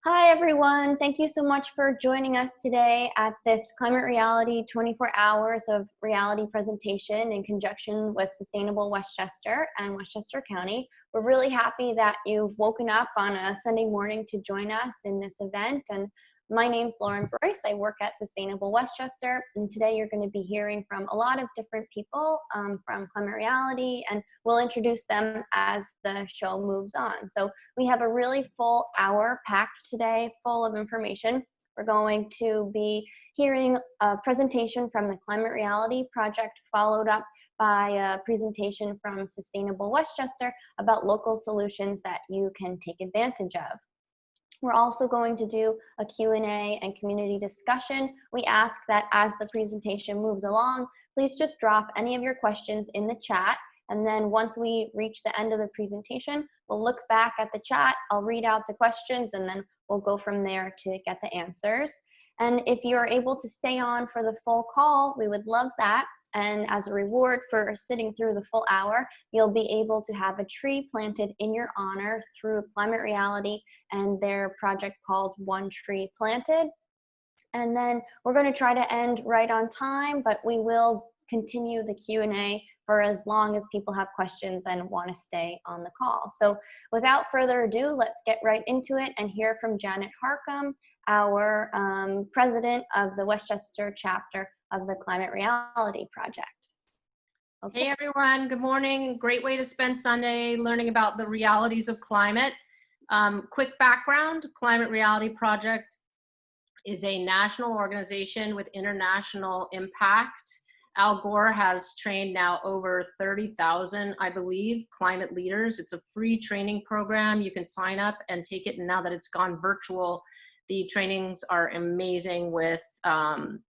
Hi, everyone. Thank you so much for joining us today at this Climate Reality 24 Hours of Reality presentation in conjunction with Sustainable Westchester and Westchester County. We're really happy that you've woken up on a Sunday morning to join us in this event. And my name's Lauren Bryce. I work at Sustainable Westchester, and today you're going to be hearing from a lot of different people from Climate Reality, and we'll introduce them as the show moves on. So we have a really full hour packed today, full of information. We're going to be hearing a presentation from the Climate Reality Project, followed up by a presentation from Sustainable Westchester about local solutions that you can take advantage of. We're also going to do a Q&A and community discussion. We ask that as the presentation moves along, please just drop any of your questions in the chat. And then once we reach the end of the presentation, we'll look back at the chat, I'll read out the questions, and then we'll go from there to get the answers. And if you're able to stay on for the full call, we would love that. And as a reward for sitting through the full hour, you'll be able to have a tree planted in your honor through Climate Reality and their project called One Tree Planted. And then we're going to try to end right on time, but we will continue the Q&A for as long as people have questions and want to stay on the call. So without further ado, let's get right into it and hear from Janet Harcum, our president of the Westchester Chapter of the Climate Reality Project. Okay. Hey everyone, good morning. Great way to spend Sunday learning about the realities of climate. Quick background, Climate Reality Project is a national organization with international impact. Al Gore has trained now over 30,000, I believe, climate leaders. It's a free training program. You can sign up and take it. And now that it's gone virtual, the trainings are amazing with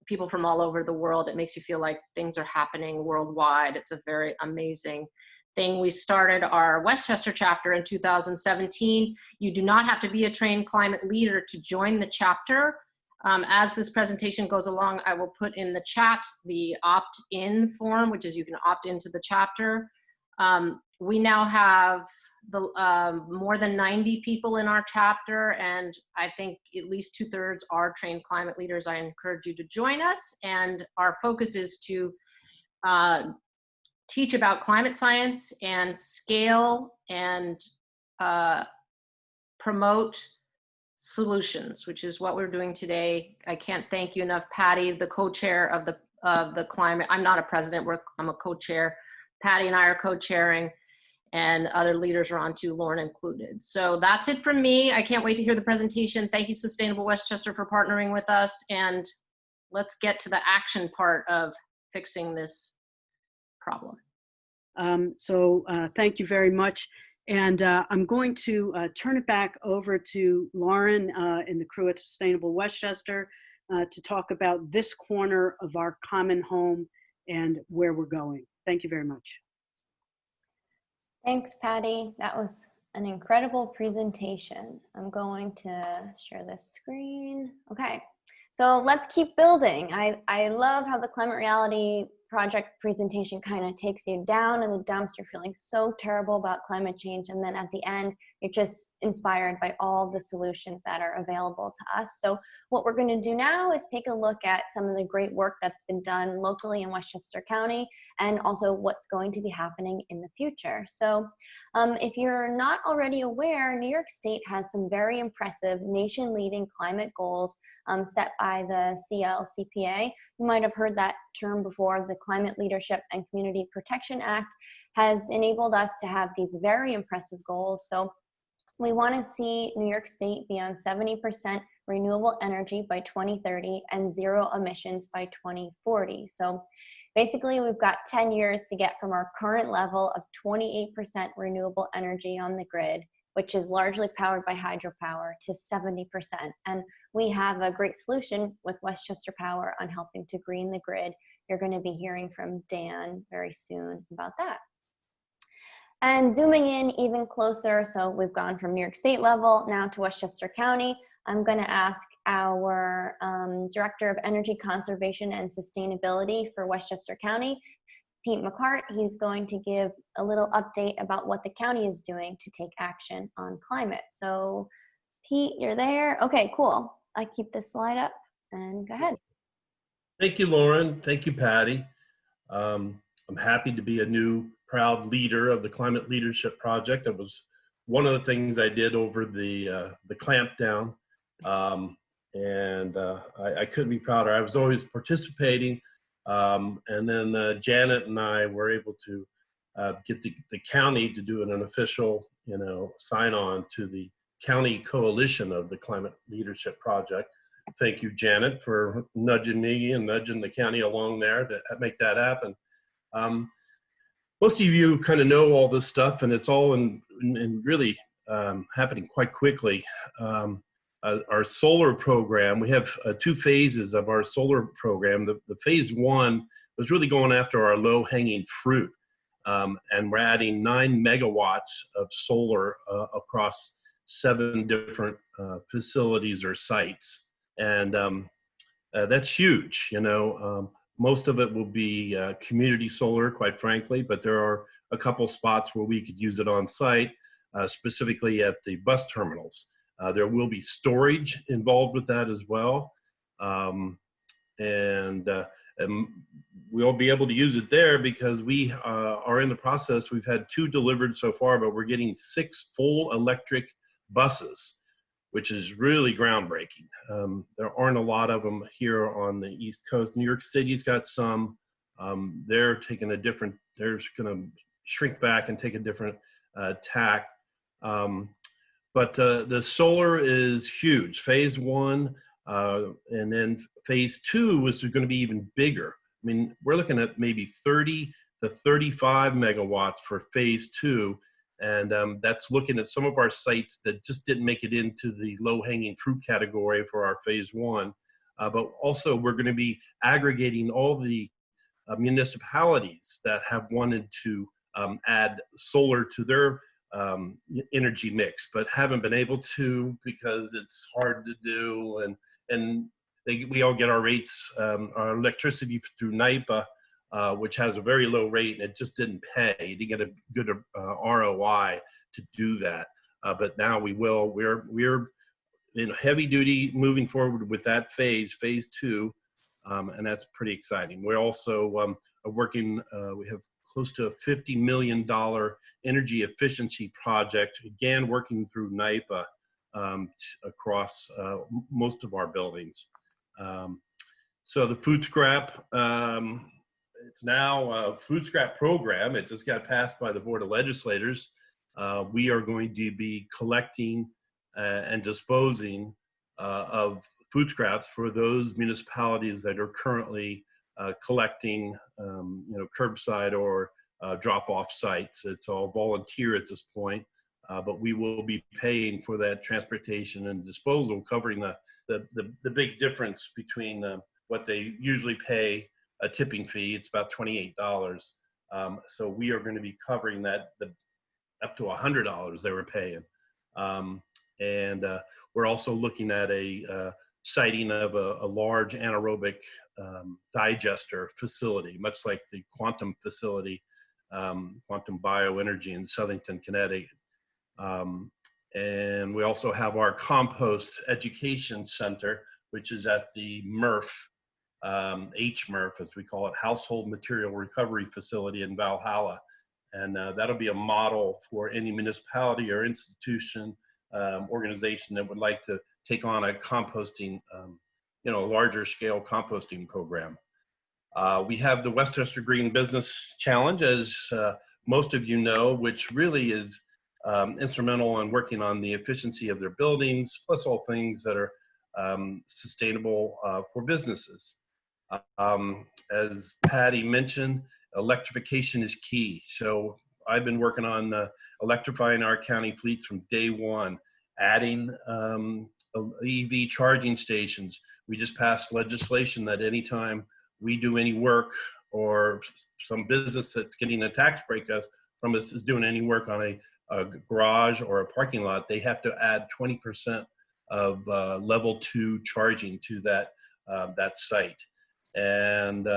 people from all over the world. It makes you feel like things are happening worldwide. It's a very amazing thing. We started our Westchester chapter in 2017. You do not have to be a trained climate leader to join the chapter. As this presentation goes along, I will put in the chat the opt-in form, which is you can opt into the chapter. We now have more than 90 people in our chapter, and I think at least 2/3 are trained climate leaders. I encourage you to join us, and our focus is to teach about climate science and scale and promote solutions, which is what we're doing today. I can't thank you enough, Patty, the co-chair of the climate. I'm not a president, I'm a co-chair. Patty and I are co-chairing, and other leaders are on too, Lauren included. So that's it from me. I can't wait to hear the presentation. Thank you, Sustainable Westchester, for partnering with us. And let's get to the action part of fixing this problem. Thank you very much. And I'm going to turn it back over to Lauren and the crew at Sustainable Westchester to talk about this corner of our common home and where we're going. Thank you very much. Thanks, Patty. That was an incredible presentation. I'm going to share this screen. Okay, so let's keep building. I love how the Climate Reality Project presentation kind of takes you down in the dumps. You're feeling so terrible about climate change, and then at the end, you're just inspired by all the solutions that are available to us. So what we're going to do now is take a look at some of the great work that's been done locally in Westchester County, and also what's going to be happening in the future. So if you're not already aware, New York State has some very impressive nation-leading climate goals set by the CLCPA. You might have heard that term before. The Climate Leadership and Community Protection Act has enabled us to have these very impressive goals. So we want to see New York State be on 70% renewable energy by 2030 and zero emissions by 2040. So basically, we've got 10 years to get from our current level of 28% renewable energy on the grid, which is largely powered by hydropower, to 70%. And we have a great solution with Westchester Power on helping to green the grid. You're going to be hearing from Dan very soon about that. And zooming in even closer, so we've gone from New York State level now to Westchester County. I'm going to ask our Director of Energy Conservation and Sustainability for Westchester County, Pete McCart. He's going to give a little update about what the county is doing to take action on climate. So Pete, you're there. Okay, cool. I keep this slide up and go ahead. Thank you, Lauren. Thank you, Patty. I'm happy to be a new proud leader of the Climate Leadership Project. It was one of the things I did over the clampdown, and I couldn't be prouder. I was always participating, and then Janet and I were able to get the county to do an official, sign on to the county coalition of the Climate Leadership Project. Thank you, Janet, for nudging me and nudging the county along there to make that happen. Most of you kind of know all this stuff, and it's all in really happening quite quickly. Our solar program, we have two phases of our solar program. The phase one was really going after our low-hanging fruit, and we're adding 9 megawatts of solar across 7 different facilities or sites. And that's huge, most of it will be community solar, quite frankly, but there are a couple spots where we could use it on site, specifically at the bus terminals. There will be storage involved with that as well. And we'll be able to use it there because we are in the process. We've had 2 delivered so far, but we're getting 6 full electric buses, which is really groundbreaking. There aren't a lot of them here on the East Coast. New York City's got some. They're taking they're gonna shrink back and take a different tack. But the solar is huge. Phase 1, and then phase 2 is gonna be even bigger. I mean, we're looking at maybe 30 to 35 megawatts for phase 2. And that's looking at some of our sites that just didn't make it into the low-hanging fruit category for our phase 1. But also we're going to be aggregating all the municipalities that have wanted to add solar to their energy mix, but haven't been able to because it's hard to do. And we all get our rates, our electricity through NYPA, which has a very low rate, and it just didn't pay to get a good ROI to do that. But now we will. We're in heavy duty moving forward with that phase 2, and that's pretty exciting. We're also working. We have close to a $50 million energy efficiency project, again working through NYPA across most of our buildings. So the food scrap. It's now a food scrap program. It just got passed by the Board of Legislators. We are going to be collecting and disposing of food scraps for those municipalities that are currently collecting, curbside or drop-off sites. It's all volunteer at this point, but we will be paying for that transportation and disposal, covering the big difference between what they usually pay a tipping fee. It's about $28. So we are going to be covering that up to $100 they were paying. And we're also looking at a siting of a large anaerobic digester facility, much like the Quantum facility, Quantum Bioenergy in Southington, Connecticut. And we also have our compost education center, which is at the MRF, HMRF, as we call it, Household Material Recovery Facility in Valhalla. And that'll be a model for any municipality or institution, organization that would like to take on a composting, larger scale composting program. We have the Westchester Green Business Challenge, as most of you know, which really is instrumental in working on the efficiency of their buildings, plus all things that are sustainable for businesses. As Patty mentioned, electrification is key. So I've been working on electrifying our county fleets from day one, adding EV charging stations. We just passed legislation that anytime we do any work or some business that's getting a tax break from us is doing any work on a garage or a parking lot, they have to add 20% of level 2 charging to that site. And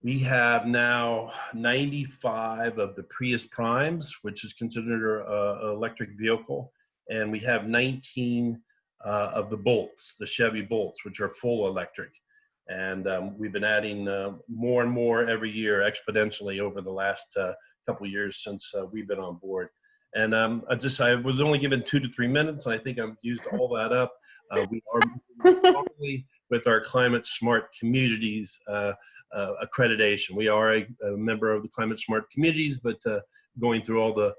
we have now 95 of the Prius Primes, which is considered an electric vehicle. and we have 19 of the Bolts, the Chevy Bolts, which are full electric. And we've been adding more and more every year exponentially over the last couple of years since we've been on board. And I was only given 2 to 3 minutes. I think I've used all that up. We are moving with our Climate Smart Communities accreditation. We are a member of the Climate Smart Communities, but going through all the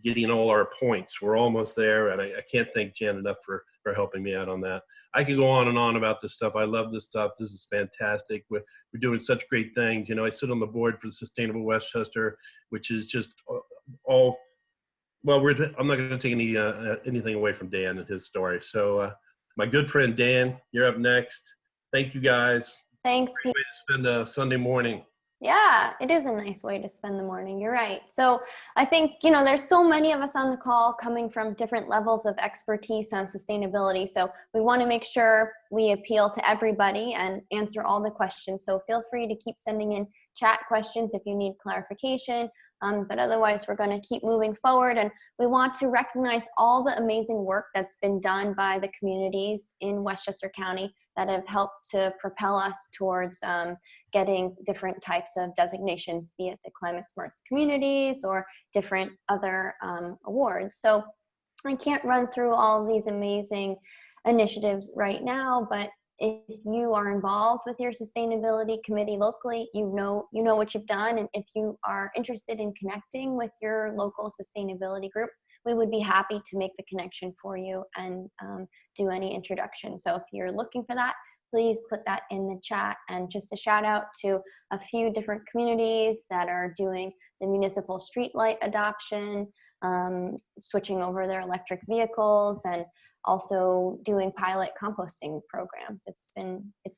getting all our points. We're almost there, and I can't thank Jan enough for helping me out on that. I could go on and on about this stuff. I love this stuff. This is fantastic. We're doing such great things. You know, I sit on the board for Sustainable Westchester, which is just all, well, I'm not going to take anything away from Dan and his story. So my good friend Dan, you're up next. Thank you guys. Thanks, Great way to spend a Sunday morning. Yeah, it is a nice way to spend the morning. You're right. So I think, you know, there's so many of us on the call coming from different levels of expertise on sustainability. So we want to make sure we appeal to everybody and answer all the questions. So feel free to keep sending in chat questions if you need clarification. But otherwise, we're going to keep moving forward. And we want to recognize all the amazing work that's been done by the communities in Westchester County that have helped to propel us towards getting different types of designations, be it the Climate Smart Communities or different other awards. So I can't run through all of these amazing initiatives right now, but if you are involved with your sustainability committee locally, you know what you've done. And if you are interested in connecting with your local sustainability group, we would be happy to make the connection for you and do any introduction. So if you're looking for that, please put that in the chat. And just a shout out to a few different communities that are doing the municipal streetlight adoption, switching over their electric vehicles, and also doing pilot composting programs. It's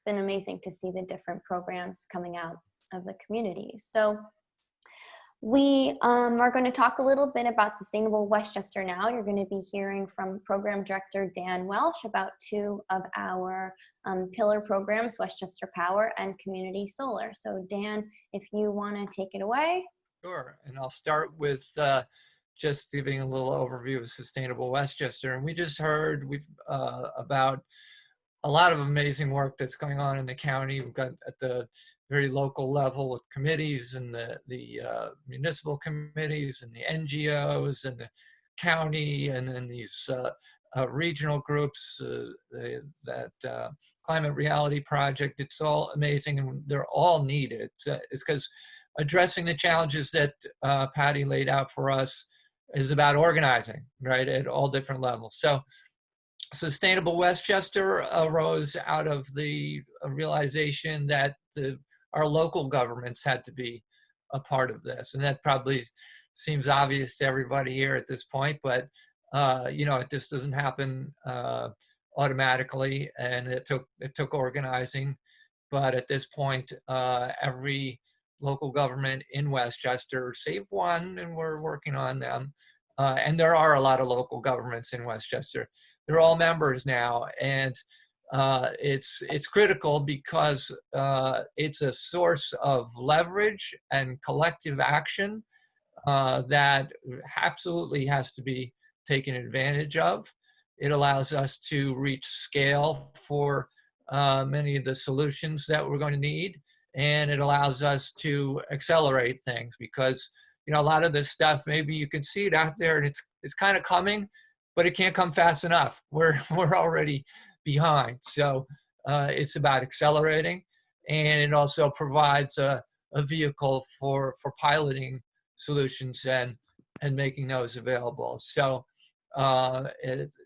been amazing to see the different programs coming out of the communities. So we are going to talk a little bit about Sustainable Westchester now. You're going to be hearing from Program Director Dan Welsh about 2 of our pillar programs, Westchester Power and Community Solar. So Dan, if you want to take it away. Sure, and I'll start with just giving a little overview of Sustainable Westchester. And we just heard about a lot of amazing work that's going on in the county. We've got at the very local level with committees and the municipal committees and the NGOs and the county, and then these regional groups, that Climate Reality Project. It's all amazing, and they're all needed. It's because addressing the challenges that Patty laid out for us is about organizing, right, at all different levels. So Sustainable Westchester arose out of the realization that our local governments had to be a part of this. And that probably seems obvious to everybody here at this point, but you know, it just doesn't happen automatically, and it took organizing. But at this point, every local government in Westchester, save one, and we're working on them. And there are a lot of local governments in Westchester. They're all members now, and it's critical because it's a source of leverage and collective action that absolutely has to be taken advantage of. It allows us to reach scale for many of the solutions that we're going to need. And it allows us to accelerate things because, you know, a lot of this stuff, maybe you can see it out there and it's kind of coming, but it can't come fast enough. We're already behind. So it's about accelerating, and it also provides a vehicle for piloting solutions and making those available. So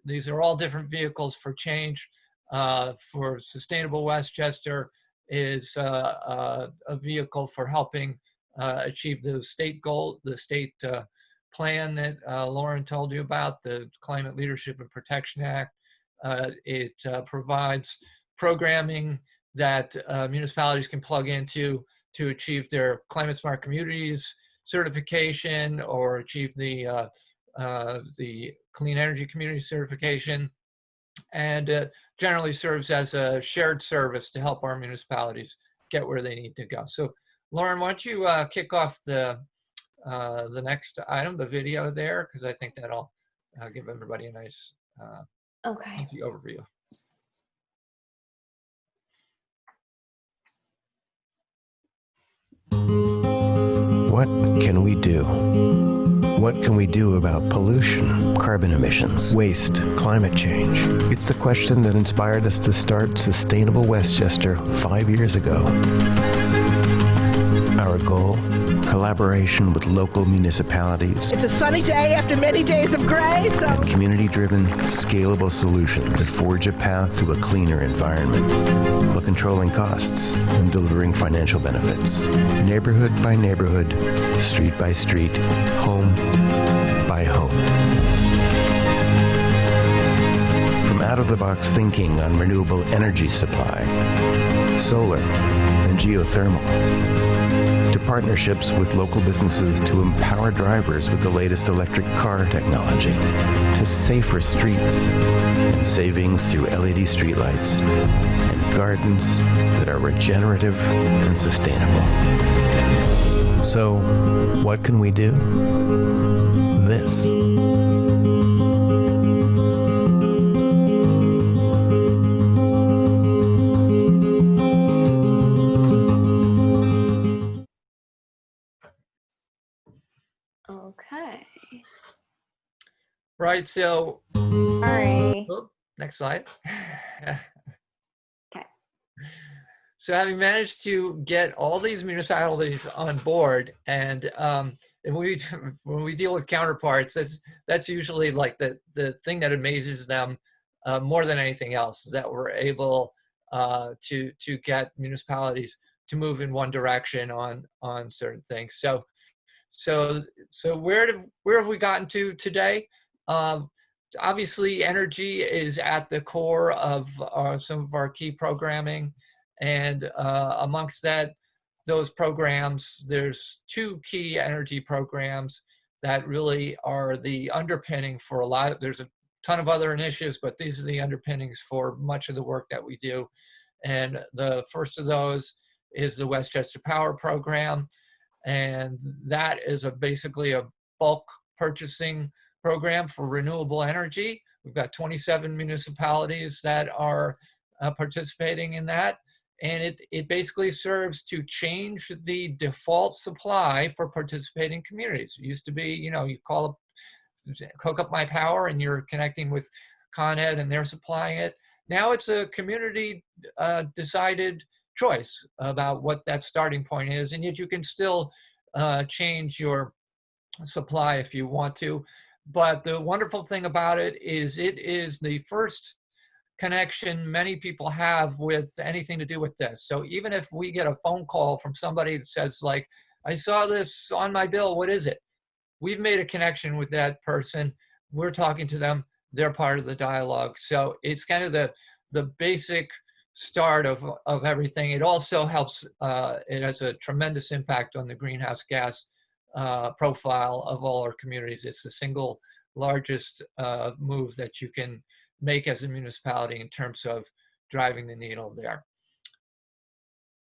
these are all different vehicles for change. For Sustainable Westchester is a vehicle for helping achieve the state goal, the state plan that Lauren told you about, the Climate Leadership and Protection Act. It provides programming that municipalities can plug into to achieve their Climate Smart Communities certification or achieve the Clean Energy Community certification, and generally serves as a shared service to help our municipalities get where they need to go. So Lauren, why don't you kick off the next item, the video there, because I think that'll give everybody a nice Okay. overview. What can we do? What can we do about pollution, carbon emissions, waste, climate change? It's the question that inspired us to start Sustainable Westchester 5 years ago. Our goal? Collaboration with local municipalities. It's a sunny day after many days of gray, so... And community-driven, scalable solutions that forge a path to a cleaner environment, while controlling costs and delivering financial benefits. Neighborhood by neighborhood, street by street, home by home. From out-of-the-box thinking on renewable energy supply, solar, and geothermal, to partnerships with local businesses to empower drivers with the latest electric car technology, to safer streets and savings through LED streetlights and gardens that are regenerative and sustainable. So, what can we do? This. Okay. Right, so, Sorry. oh, next slide. Okay. So having managed to get all these municipalities on board, and when we deal with counterparts, that's usually like the thing that amazes them more than anything else, is that we're able to get municipalities to move in one direction on certain things. So where have we gotten to today? Obviously, energy is at the core of some of our key programming, and amongst those programs, there's two key energy programs that really are the underpinning for a lot. There's a ton of other initiatives, but these are the underpinnings for much of the work that we do. And the first of those is the Westchester Power Program. And that is basically a bulk purchasing program for renewable energy. We've got 27 municipalities that are participating in that. And it basically serves to change the default supply for participating communities. It used to be, you call up, hook up my power, and you're connecting with Con Ed and they're supplying it. Now it's a community decided choice about what that starting point is, and yet you can still change your supply if you want to. But the wonderful thing about it is the first connection many people have with anything to do with this. So even if we get a phone call from somebody that says, like, I saw this on my bill, what is it? We've made a connection with that person. We're talking to them. They're part of the dialogue. So it's kind of the basic start of everything. It also helps, it has a tremendous impact on the greenhouse gas profile of all our communities. It's the single largest move that you can make as a municipality in terms of driving the needle there.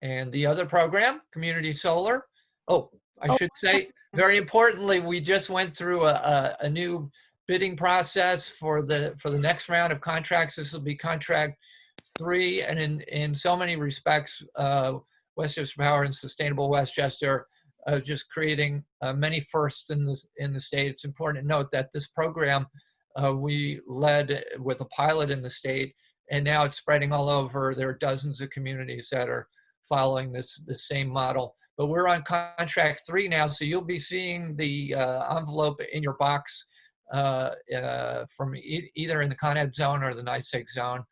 And the other program, Community Solar. Oh, I should say, very importantly, we just went through a new bidding process for the next round of contracts. This will be contract 3, and in so many respects, Westchester Power and Sustainable Westchester just creating many firsts in the state. It's important to note that this program we led with a pilot in the state, and now it's spreading all over. There are dozens of communities that are following the same model. But we're on contract 3 now, so you'll be seeing the envelope in your box from either in the Con Ed zone or the NYSEG zone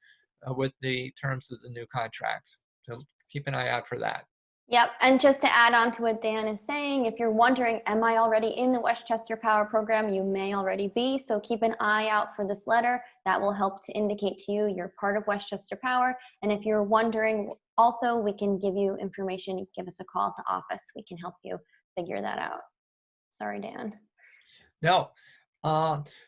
with the terms of the new contract. So keep an eye out for that. Yep, and just to add on to what Dan is saying, if you're wondering, am I already in the Westchester Power Program? You may already be, so keep an eye out for this letter. That will help to indicate to you you're part of Westchester Power. And if you're wondering, also, we can give you information. You can give us a call at the office. We can help you figure that out. Sorry, Dan. No.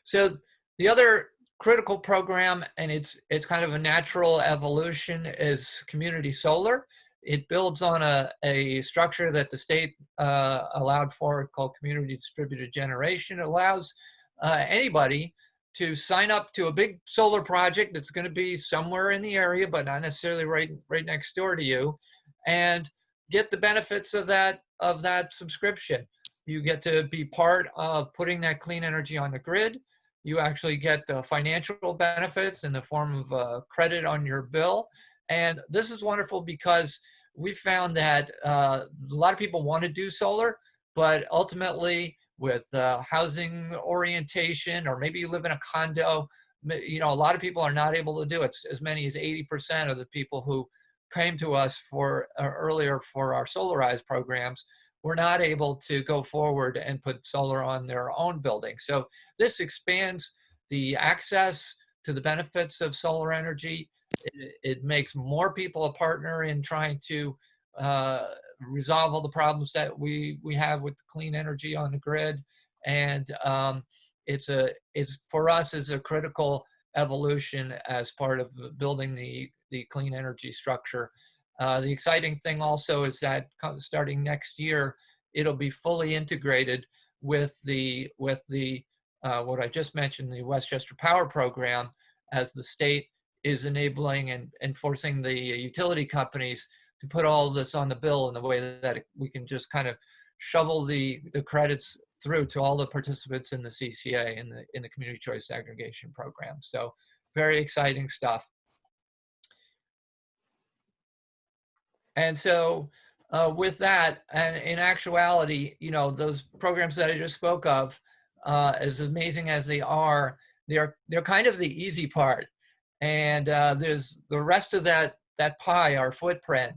So the other critical program, and it's kind of a natural evolution, is Community Solar. It builds on a structure that the state allowed for called community distributed generation. It allows anybody to sign up to a big solar project that's going to be somewhere in the area, but not necessarily right next door to you, and get the benefits of that subscription. You get to be part of putting that clean energy on the grid. You actually get the financial benefits in the form of credit on your bill. And this is wonderful because we found that a lot of people want to do solar, but ultimately with housing orientation, or maybe you live in a condo, a lot of people are not able to do it. As many as 80% of the people who came to us for earlier for our Solarize programs were not able to go forward and put solar on their own building. So this expands the access to the benefits of solar energy. It makes more people a partner in trying to resolve all the problems that we have with clean energy on the grid. And it's for us is a critical evolution as part of building the clean energy structure. The exciting thing also is that starting next year, it'll be fully integrated with what I just mentioned, the Westchester Power Program, as the state is enabling and enforcing the utility companies to put all of this on the bill in the way that we can just kind of shovel the credits through to all the participants in the CCA, in the Community Choice Aggregation Program. So very exciting stuff. And so with that, and in actuality, those programs that I just spoke of, as amazing as they are, they're kind of the easy part. And there's the rest of that pie, our footprint,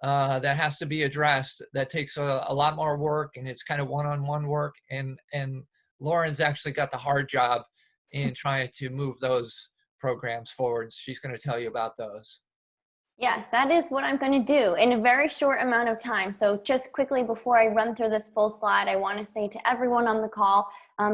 that has to be addressed. That takes a lot more work, and it's kind of one-on-one work. And Lauren's actually got the hard job in trying to move those programs forward. She's going to tell you about those. Yes, that is what I'm going to do in a very short amount of time. So just quickly before I run through this full slide, I want to say to everyone on the call,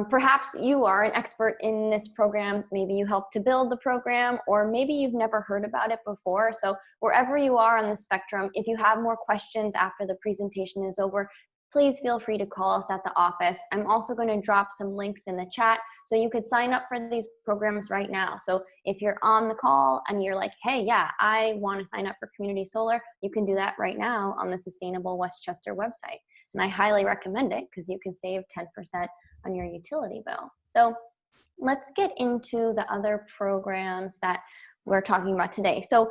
perhaps you are an expert in this program. Maybe you helped to build the program, or maybe you've never heard about it before. So wherever you are on the spectrum, if you have more questions after the presentation is over, please feel free to call us at the office. I'm also going to drop some links in the chat so you could sign up for these programs right now. So if you're on the call and you're like, hey, yeah, I want to sign up for community solar, you can do that right now on the Sustainable Westchester website. And I highly recommend it because you can save 10% on your utility bill. So let's get into the other programs that we're talking about today. So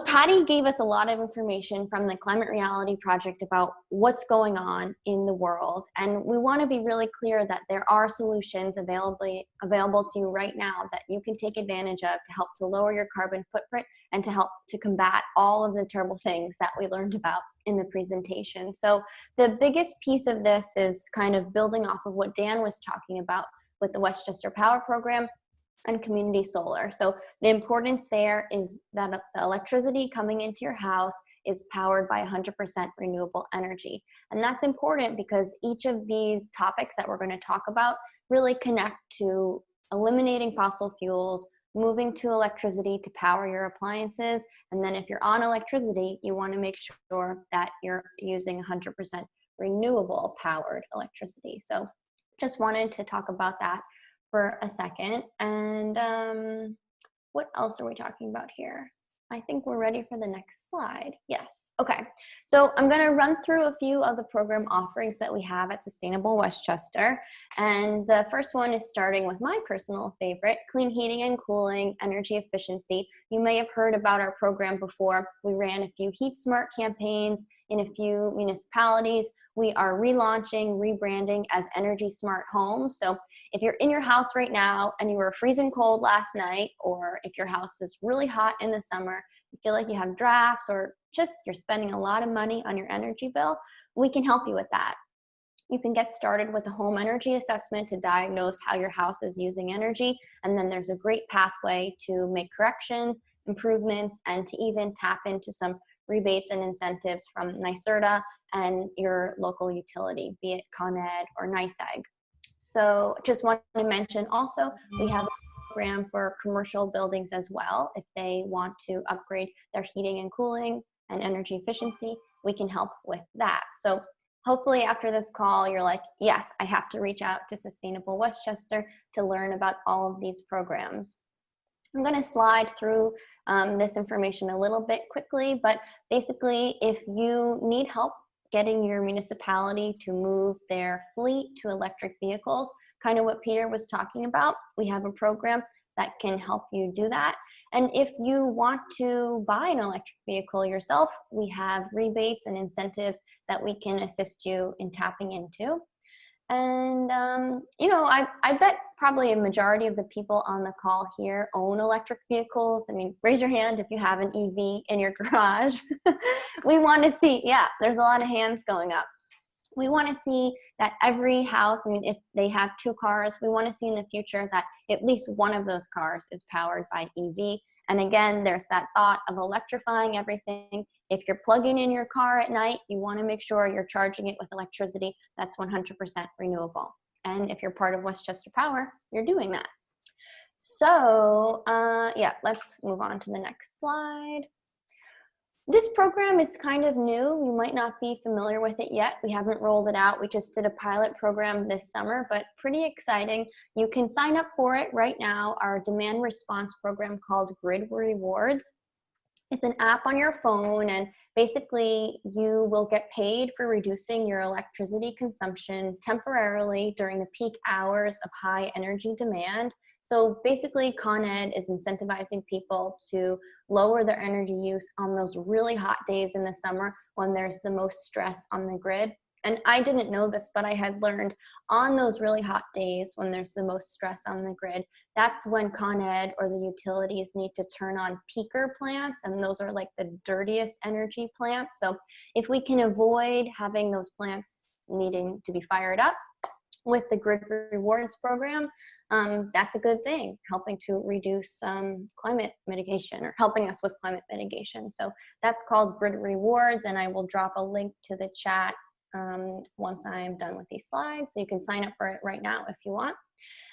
Patty gave us a lot of information from the Climate Reality Project about what's going on in the world. And we want to be really clear that there are solutions available to you right now that you can take advantage of to help to lower your carbon footprint and to help to combat all of the terrible things that we learned about in the presentation. So the biggest piece of this is kind of building off of what Dan was talking about with the Westchester Power Program and community solar. So the importance there is that the electricity coming into your house is powered by 100% renewable energy. And that's important because each of these topics that we're going to talk about really connect to eliminating fossil fuels, moving to electricity to power your appliances. And then if you're on electricity, you want to make sure that you're using 100% renewable powered electricity. So just wanted to talk about that for a second. And what else are we talking about here? I think we're ready for the next slide. Yes. Okay. So I'm going to run through a few of the program offerings that we have at Sustainable Westchester. And the first one is starting with my personal favorite, clean heating and cooling, energy efficiency. You may have heard about our program before. We ran a few Heat Smart campaigns in a few municipalities. We are relaunching, rebranding as Energy Smart Homes. So if you're in your house right now and you were freezing cold last night, or if your house is really hot in the summer, you feel like you have drafts, or just you're spending a lot of money on your energy bill, we can help you with that. You can get started with a home energy assessment to diagnose how your house is using energy. And then there's a great pathway to make corrections, improvements, and to even tap into some rebates and incentives from NYSERDA and your local utility, be it Con Ed or NYSEG. So just want to mention also, we have a program for commercial buildings as well. If they want to upgrade their heating and cooling and energy efficiency, we can help with that. So hopefully after this call, you're like, yes, I have to reach out to Sustainable Westchester to learn about all of these programs. I'm going to slide through this information a little bit quickly, but basically, if you need help getting your municipality to move their fleet to electric vehicles, kind of what Peter was talking about, we have a program that can help you do that. And if you want to buy an electric vehicle yourself, we have rebates and incentives that we can assist you in tapping into. And, you know, I bet probably a majority of the people on the call here own electric vehicles. I mean, raise your hand if you have an EV in your garage. We want to see, yeah, there's a lot of hands going up. We want to see that every house, I mean, if they have 2 cars, we want to see in the future that at least one of those cars is powered by EV. And again, there's that thought of electrifying everything. If you're plugging in your car at night, you want to make sure you're charging it with electricity that's 100% renewable. And if you're part of Westchester Power, you're doing that. So yeah, let's move on to the next slide. This program is kind of new. You might not be familiar with it yet. We haven't rolled it out. We just did a pilot program this summer, but pretty exciting. You can sign up for it right now, our demand response program called Grid Rewards. It's an app on your phone, and basically you will get paid for reducing your electricity consumption temporarily during the peak hours of high energy demand. So basically, Con Ed is incentivizing people to lower their energy use on those really hot days in the summer when there's the most stress on the grid. And I didn't know this, but I had learned on those really hot days when there's the most stress on the grid, that's when Con Ed or the utilities need to turn on peaker plants, and those are like the dirtiest energy plants. So if we can avoid having those plants needing to be fired up with the Grid Rewards program, that's a good thing, helping to reduce climate mitigation, or helping us with climate mitigation. So that's called Grid Rewards, and I will drop a link to the chat once I'm done with these slides. So you can sign up for it right now if you want.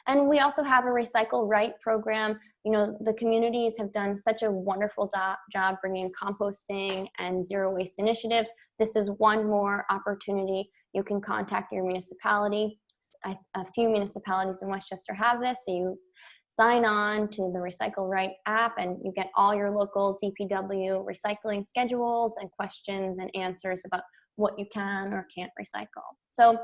And we also have a Recycle Right program. You know, the communities have done such a wonderful job bringing composting and zero waste initiatives. This is one more opportunity. You can contact your municipality. A few municipalities in Westchester have this, so you sign on to the Recycle Right app and you get all your local DPW recycling schedules and questions and answers about what you can or can't recycle. So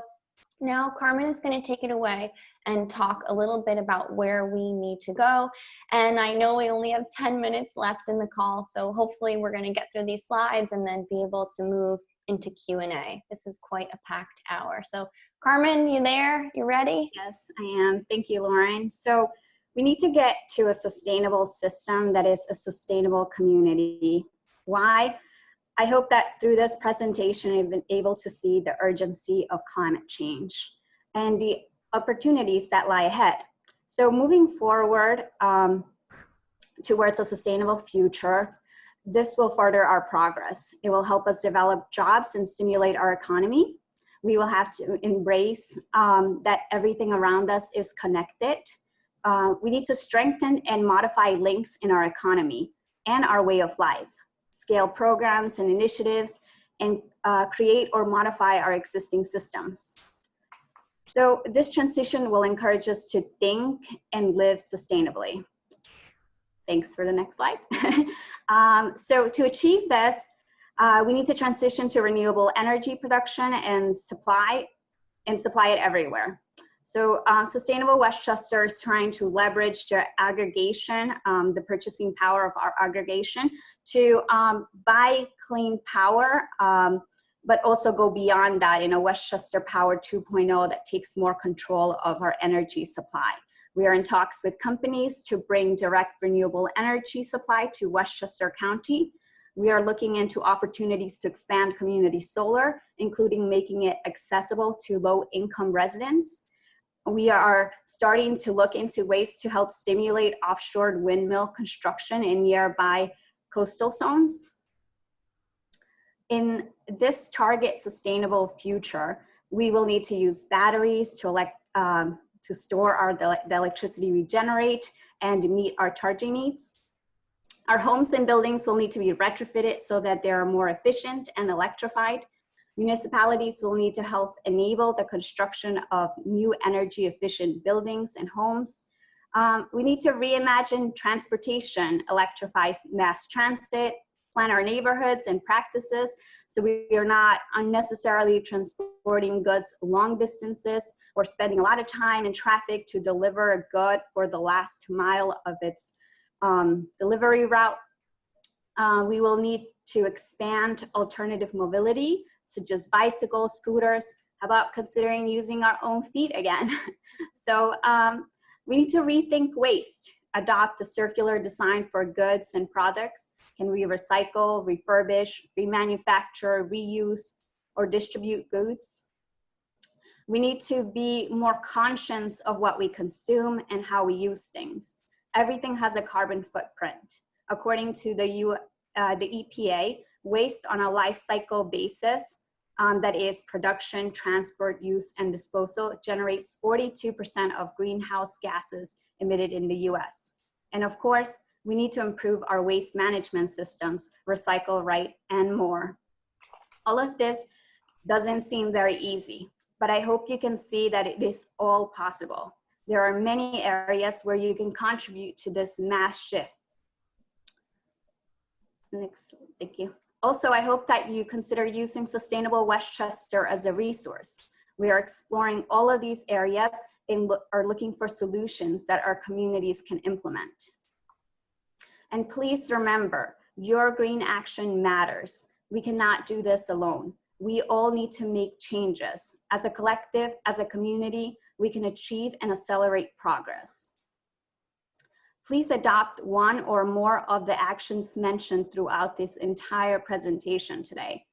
now Carmen is going to take it away and talk a little bit about where we need to go. And I know we only have 10 minutes left in the call, so hopefully we're going to get through these slides and then be able to move into Q&A. This is quite a packed hour. So Carmen, you there? You ready? Yes, I am. Thank you, Lauren. So we need to get to a sustainable system that is a sustainable community. Why? I hope that through this presentation, I've been able to see the urgency of climate change and the opportunities that lie ahead. So moving forward towards a sustainable future, this will further our progress. It will help us develop jobs and stimulate our economy. We will have to embrace that everything around us is connected. We need to strengthen and modify links in our economy and our way of life, scale programs and initiatives, and create or modify our existing systems. So this transition will encourage us to think and live sustainably. Thanks for the next slide. So to achieve this, we need to transition to renewable energy production and supply it everywhere. So Sustainable Westchester is trying to leverage the aggregation, the purchasing power of our aggregation to buy clean power, but also go beyond that in a Westchester Power 2.0 that takes more control of our energy supply. We are in talks with companies to bring direct renewable energy supply to Westchester County. We are looking into opportunities to expand community solar, including making it accessible to low-income residents. We are starting to look into ways to help stimulate offshore windmill construction in nearby coastal zones. In this target sustainable future, we will need to use batteries to store the electricity we generate and meet our charging needs. Our homes and buildings will need to be retrofitted so that they are more efficient and electrified. Municipalities will need to help enable the construction of new energy efficient buildings and homes. We need to reimagine transportation, electrify mass transit, plan our neighborhoods and practices so we are not unnecessarily transporting goods long distances or spending a lot of time in traffic to deliver a good for the last mile of its delivery route. We will need to expand alternative mobility, such as bicycles, scooters. How about considering using our own feet again? So we need to rethink waste, adopt a circular design for goods and products. Can we recycle, refurbish, remanufacture, reuse, or distribute goods? We need to be more conscious of what we consume and how we use things. Everything has a carbon footprint. According to the EPA, waste on a life cycle basis, that is production, transport, use, and disposal, generates 42% of greenhouse gases emitted in the US. And of course, we need to improve our waste management systems, recycle right, and more. All of this doesn't seem very easy, but I hope you can see that it is all possible. There are many areas where you can contribute to this mass shift. Next, thank you. Also, I hope that you consider using Sustainable Westchester as a resource. We are exploring all of these areas and are looking for solutions that our communities can implement. And please remember, your green action matters. We cannot do this alone. We all need to make changes. As a collective, as a community, we can achieve and accelerate progress. Please adopt one or more of the actions mentioned throughout this entire presentation today.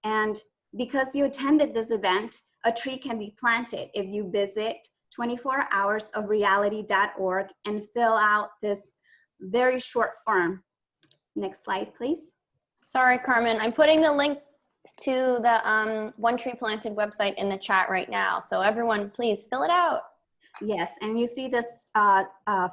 And because you attended this event, a tree can be planted if you visit 24hoursofreality.org and fill out this very short form. Next slide, please. Sorry, Carmen, I'm putting the link to the One Tree Planted website in the chat right now. So everyone, please fill it out. Yes, and you see this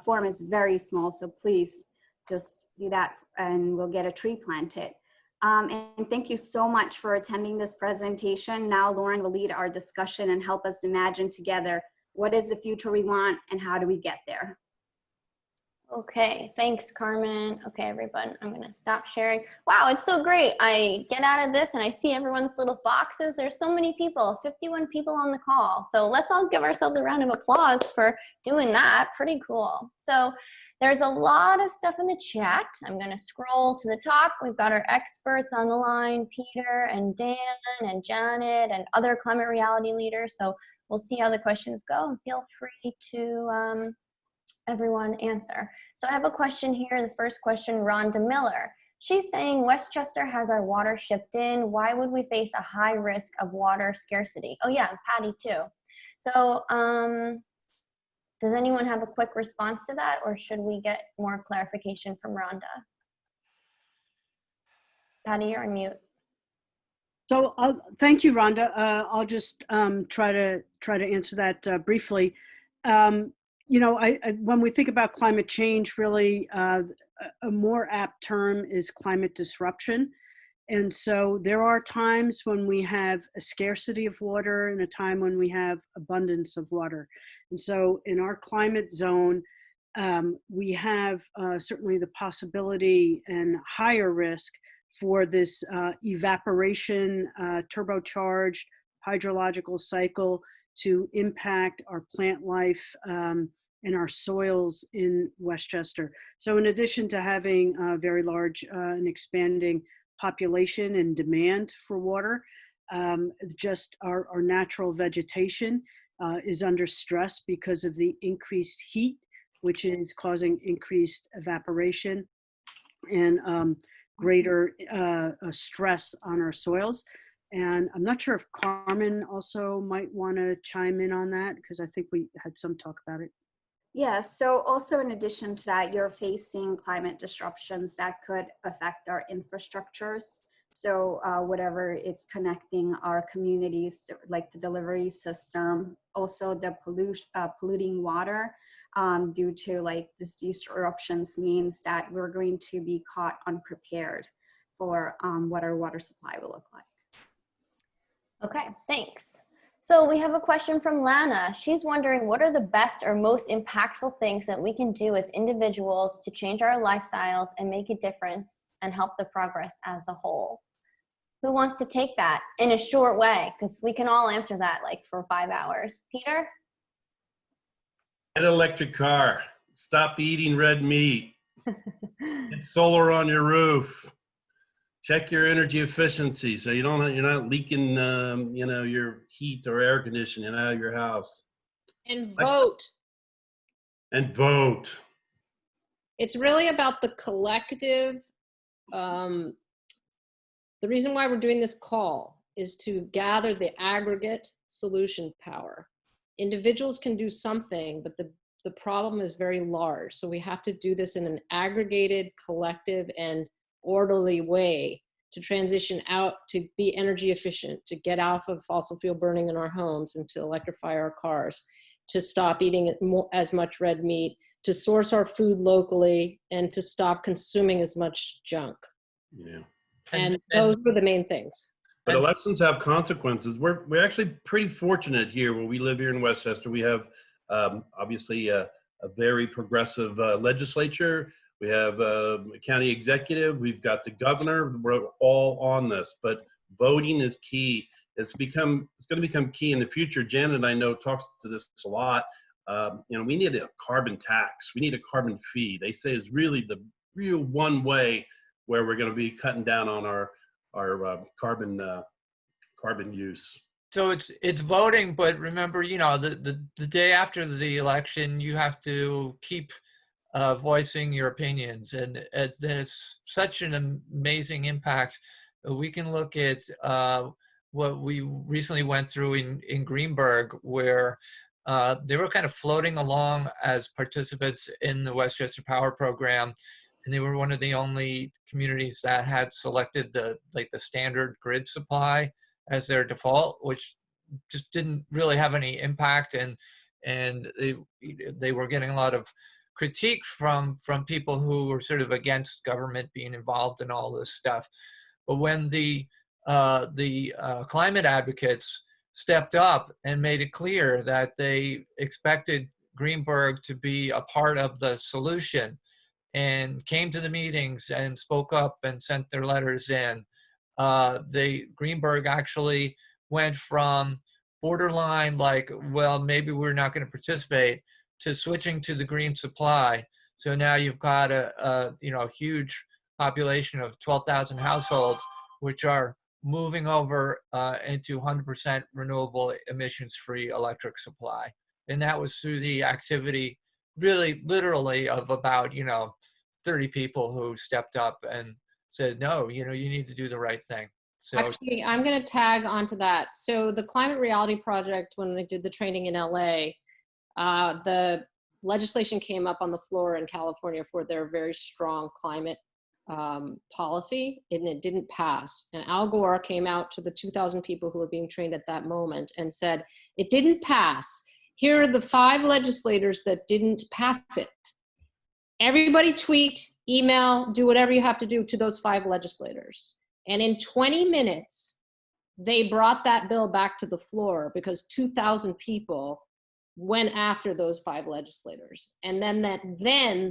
form is very small, so please just do that and we'll get a tree planted. And thank you so much for attending this presentation. Now Lauren will lead our discussion and help us imagine together what is the future we want and how do we get there. Okay, thanks, Carmen. Okay, everyone, I'm gonna stop sharing. Wow, it's so great. I get out of this and I see everyone's little boxes. There's so many people, 51 people on the call. So let's all give ourselves a round of applause for doing that. Pretty cool. So there's a lot of stuff in the chat. I'm gonna scroll to the top. We've got our experts on the line, Peter and Dan and Janet and other climate reality leaders. So we'll see how the questions go and feel free to everyone answer. So I have a question here. The first question, Rhonda Miller. She's saying Westchester has our water shipped in. Why would we face a high risk of water scarcity? Oh yeah, Patty too. So does anyone have a quick response to that, or should we get more clarification from Rhonda? Patty, you're on mute. So thank you, Rhonda. I'll just try to answer that briefly. You know, when we think about climate change, really a more apt term is climate disruption. And so there are times when we have a scarcity of water and a time when we have abundance of water. And so in our climate zone, we have certainly the possibility and higher risk for this evaporation, turbocharged hydrological cycle to impact our plant life and our soils in Westchester. So in addition to having a very large and expanding population and demand for water, just our natural vegetation is under stress because of the increased heat, which is causing increased evaporation and greater stress on our soils. And I'm not sure if Carmen also might want to chime in on that, because I think we had some talk about it. Yeah, so also in addition to that, you're facing climate disruptions that could affect our infrastructures. So whatever it's connecting our communities, like the delivery system, also the polluting water due to like these disruptions means that we're going to be caught unprepared for what our water supply will look like. Okay, thanks. So we have a question from Lana. She's wondering, what are the best or most impactful things that we can do as individuals to change our lifestyles and make a difference and help the progress as a whole? Who wants to take that in a short way? Because we can all answer that like for 5 hours. Peter? Get an electric car. Stop eating red meat. Get solar on your roof. Check your energy efficiency so you're not leaking, your heat or air conditioning out of your house. And vote. And vote. It's really about the collective. The reason why we're doing this call is to gather the aggregate solution power. Individuals can do something, but the problem is very large. So we have to do this in an aggregated, collective, and orderly way to transition out to be energy efficient, to get off of fossil fuel burning in our homes and to electrify our cars, to stop eating as much red meat, to source our food locally, and to stop consuming as much junk. Yeah. And those were the main things. But elections have consequences. We're actually pretty fortunate here where we live here in Westchester. We have obviously a very progressive legislature. We have a county executive. We've got the governor. We're all on this, but voting is key. It's going to become key in the future. Janet, I know, talks to this a lot. We need a carbon tax. We need a carbon fee. They say is really the real one way where we're going to be cutting down on our carbon use. So it's voting, but remember, the day after the election, you have to keep voicing your opinions, and there's such an amazing impact. We can look at what we recently went through in Greenburgh, where they were kind of floating along as participants in the Westchester Power Program, and they were one of the only communities that had selected the standard grid supply as their default, which just didn't really have any impact, and they were getting a lot of critique from people who were sort of against government being involved in all this stuff. But when the climate advocates stepped up and made it clear that they expected Greenburgh to be a part of the solution, and came to the meetings and spoke up and sent their letters in, Greenburgh actually went from borderline well, maybe we're not going to participate, to switching to the green supply. So now you've got a huge population of 12,000 households which are moving over into 100% renewable emissions-free electric supply. And that was through the activity, really literally, of about 30 people who stepped up and said, no, you need to do the right thing. So actually, I'm going to tag onto that. So the Climate Reality Project, when I did the training in LA, the legislation came up on the floor in California for their very strong climate policy, and it didn't pass. And Al Gore came out to the 2,000 people who were being trained at that moment and said, it didn't pass. Here are the 5 legislators that didn't pass it. Everybody tweet, email, do whatever you have to do to those 5 legislators. And in 20 minutes, they brought that bill back to the floor because 2,000 people went after those 5 legislators. And then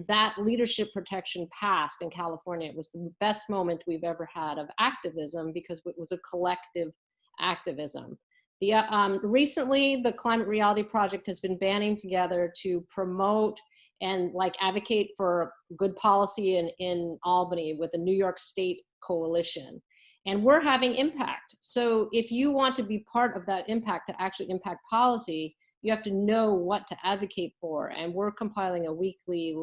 that leadership protection passed in California. It was the best moment we've ever had of activism because it was a collective activism. Recently, the Climate Reality Project has been banding together to promote and advocate for good policy in Albany with the New York State Coalition. And we're having impact. So if you want to be part of that impact, to actually impact policy, you have to know what to advocate for. And we're compiling a weekly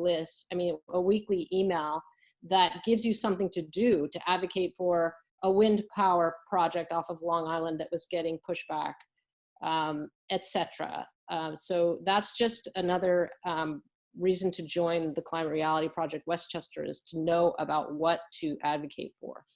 weekly email that gives you something to do to advocate for a wind power project off of Long Island that was getting pushback, etc. So that's just another reason to join the Climate Reality Project Westchester, is to know about what to advocate for.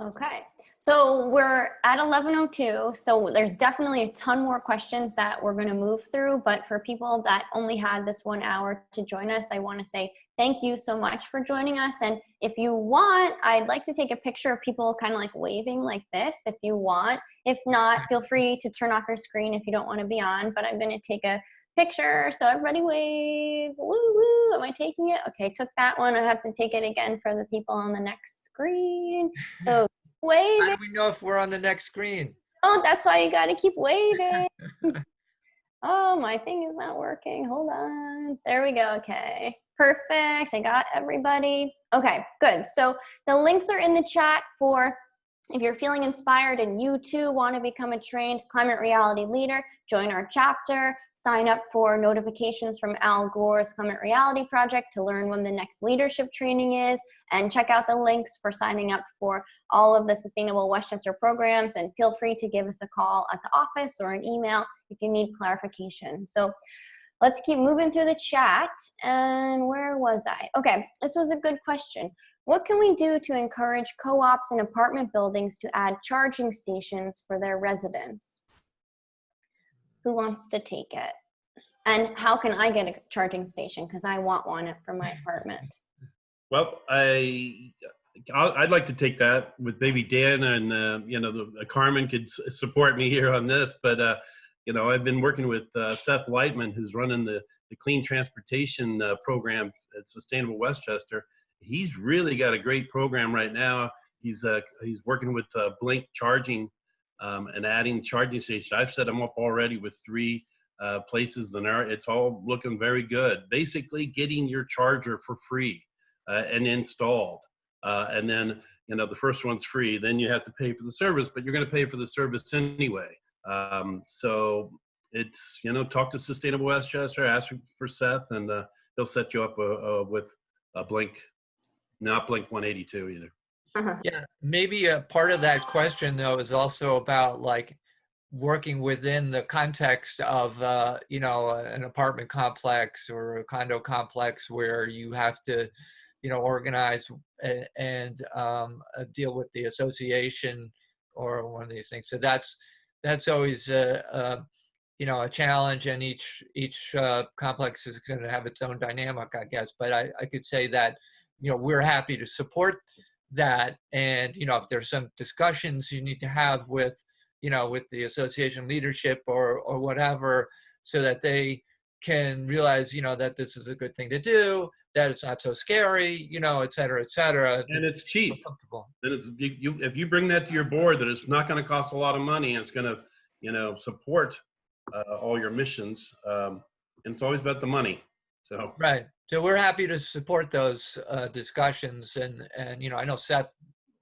Okay, so we're at 11:02, so there's definitely a ton more questions that we're going to move through, but for people that only had this 1 hour to join us, I want to say thank you so much for joining us. And if you want, I'd like to take a picture of people kind of like waving like this if you want. If not, feel free to turn off your screen if you don't want to be on, but I'm going to take a picture. So everybody wave. Woo woo. Am I taking it? Okay, took that one. I have to take it again for the people on the next screen. So wave. How do we know if we're on the next screen? Oh, that's why you got to keep waving. Oh, my thing is not working. Hold on. There we go. Okay. Perfect. I got everybody. Okay, good. So the links are in the chat for if you're feeling inspired and you too want to become a trained climate reality leader, join our chapter, sign up for notifications from Al Gore's Climate Reality Project to learn when the next leadership training is, and check out the links for signing up for all of the Sustainable Westchester programs, and feel free to give us a call at the office or an email if you need clarification. So let's keep moving through the chat. And where was I? Okay, this was a good question. What can we do to encourage co-ops and apartment buildings to add charging stations for their residents? Who wants to take it? And how can I get a charging station? Because I want one for my apartment. Well, I'd like to take that with maybe Dan and, Carmen could support me here on this, but, I've been working with Seth Lightman, who's running the Clean Transportation program at Sustainable Westchester. He's really got a great program right now. He's working with Blink Charging and adding charging stations. I've set them up already with 3 places. It's all looking very good. Basically, getting your charger for free and installed, and then the first one's free. Then you have to pay for the service, but you're going to pay for the service anyway. So it's talk to Sustainable Westchester, ask for Seth, and he'll set you up with a Blink. Not Blink 182 either. Uh-huh. Yeah, maybe a part of that question though is also about like working within the context of an apartment complex or a condo complex where you have to organize and deal with the association or one of these things. So that's always a challenge, and each complex is going to have its own dynamic, I guess. But I could say that we're happy to support that, and if there's some discussions you need to have with the association leadership or whatever, so that they can realize that this is a good thing to do, that it's not so scary, et cetera, et cetera. And it's cheap. If you bring that to your board, that it's not going to cost a lot of money, and it's going to support all your missions, and it's always about the money. So right. So we're happy to support those discussions, and I know Seth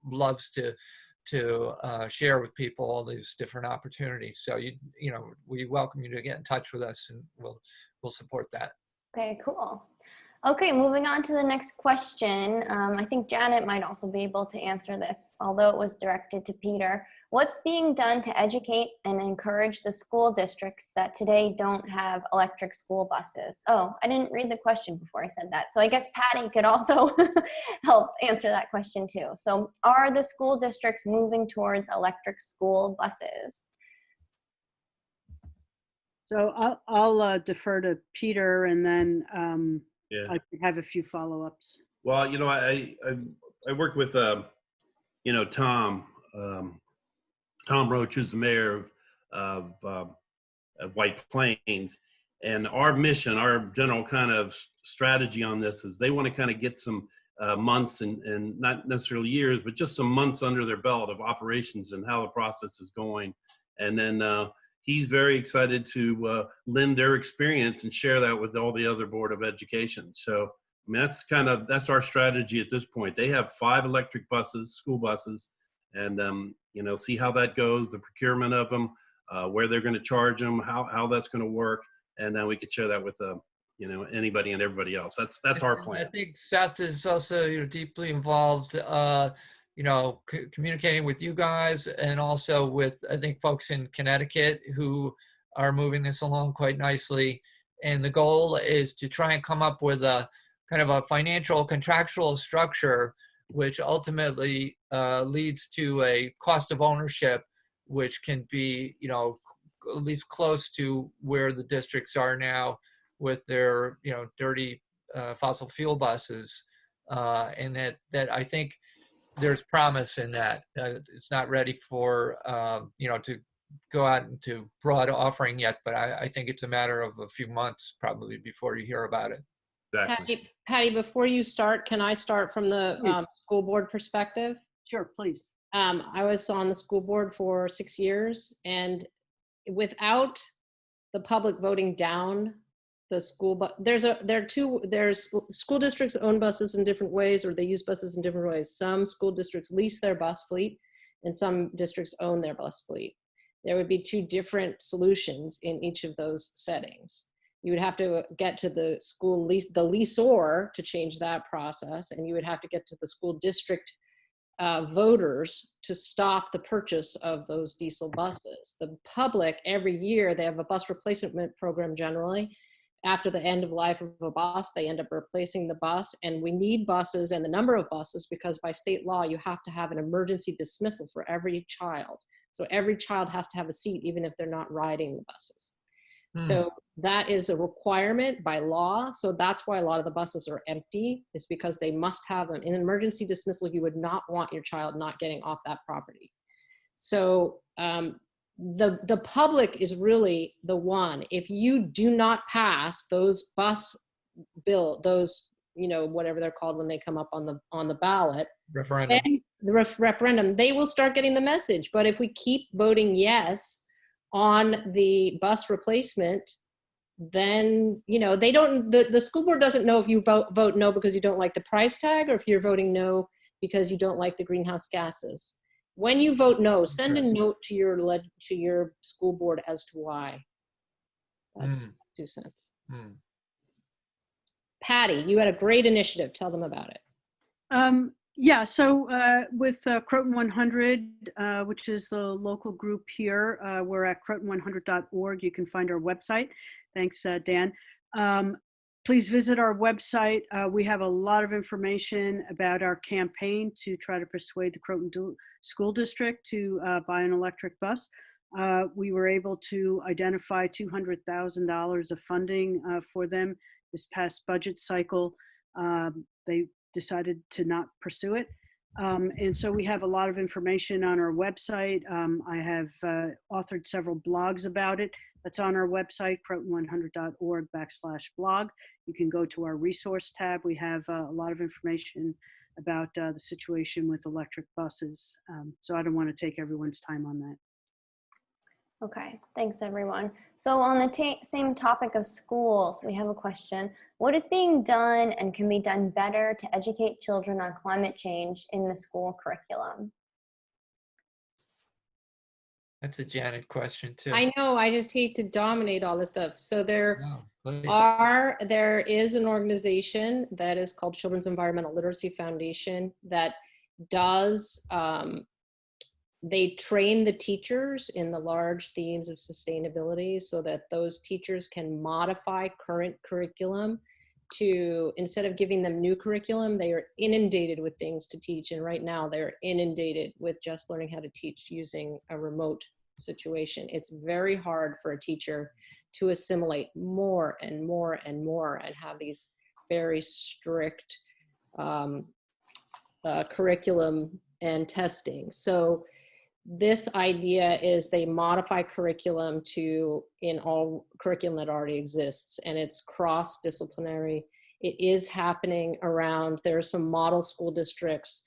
loves to share with people all these different opportunities. So we welcome you to get in touch with us, and we'll support that. Okay, cool. Okay, moving on to the next question. I think Janet might also be able to answer this, although it was directed to Peter. What's being done to educate and encourage the school districts that today don't have electric school buses? Oh, I didn't read the question before I said that. So I guess Patty could also help answer that question too. So are the school districts moving towards electric school buses? So I'll defer to Peter, and then I can have a few follow-ups. Well, I work with Tom Roach, who's the mayor of White Plains, and our mission, our general kind of strategy on this is they want to kind of get some months and not necessarily years, but just some months under their belt of operations and how the process is going. And then he's very excited to lend their experience and share that with all the other Board of Education. So I mean, that's our strategy at this point. They have 5 electric buses, school buses, and see how that goes, the procurement of them, where they're going to charge them, how that's going to work, and then we could share that with anybody and everybody else. That's our plan. I think Seth is also deeply involved, communicating with you guys, and also with I think folks in Connecticut who are moving this along quite nicely. And the goal is to try and come up with a kind of a financial contractual structure, which ultimately leads to a cost of ownership, which can be, at least close to where the districts are now with their, dirty fossil fuel buses, and that I think there's promise in that. It's not ready for to go out into broad offering yet, but I think it's a matter of a few months probably before you hear about it. Exactly. Patty, before you start, can I start from the school board perspective? Sure, please. I was on the school board for 6 years, and without the public voting down the school, but there's school districts own buses in different ways, or they use buses in different ways. Some school districts lease their bus fleet, and some districts own their bus fleet. There would be two different solutions in each of those settings. You would have to get to the school the leasor to change that process, and you would have to get to the school district voters to stop the purchase of those diesel buses. The public, every year, they have a bus replacement program generally. After the end of life of a bus, they end up replacing the bus, and we need buses and the number of buses because by state law, you have to have an emergency dismissal for every child. So every child has to have a seat, even if they're not riding the buses. So that is a requirement by law. So that's why a lot of the buses are empty, is because they must have them. In an emergency dismissal, you would not want your child not getting off that property. So the public is really the one. If you do not pass those bus bill, those, whatever they're called when they come up on the ballot, Referendum. Referendum, they will start getting the message. But if we keep voting yes on the bus replacement, then they don't. The school board doesn't know if you vote no because you don't like the price tag, or if you're voting no because you don't like the greenhouse gases. When you vote no, send a note to your school board as to why. That's 2 cents. Patty, you had a great initiative. Tell them about it. Yeah, so with Croton 100, which is the local group here, we're at croton100.org. You can find our website. Thanks, Dan. Please visit our website. We have a lot of information about our campaign to try to persuade the Croton School District to buy an electric bus. We were able to identify $200,000 of funding for them this past budget cycle. They decided to not pursue it. And so we have a lot of information on our website. I have authored several blogs about it. That's on our website, croton100.org/blog. You can go to our resource tab. We have a lot of information about the situation with electric buses. So I don't want to take everyone's time on that. Okay, thanks everyone. So on the same topic of schools, we have a question. What is being done and can be done better to educate children on climate change in the school curriculum? That's a Janet question too. I know, I just hate to dominate all this stuff. So there is an organization that is called Children's Environmental Literacy Foundation that does, they train the teachers in the large themes of sustainability so that those teachers can modify current curriculum to, instead of giving them new curriculum, they are inundated with things to teach. And right now they're inundated with just learning how to teach using a remote situation. It's very hard for a teacher to assimilate more and more and more and have these very strict curriculum and testing. So this idea is they modify curriculum in all curriculum that already exists, and it's cross-disciplinary. It is happening around, there are some model school districts,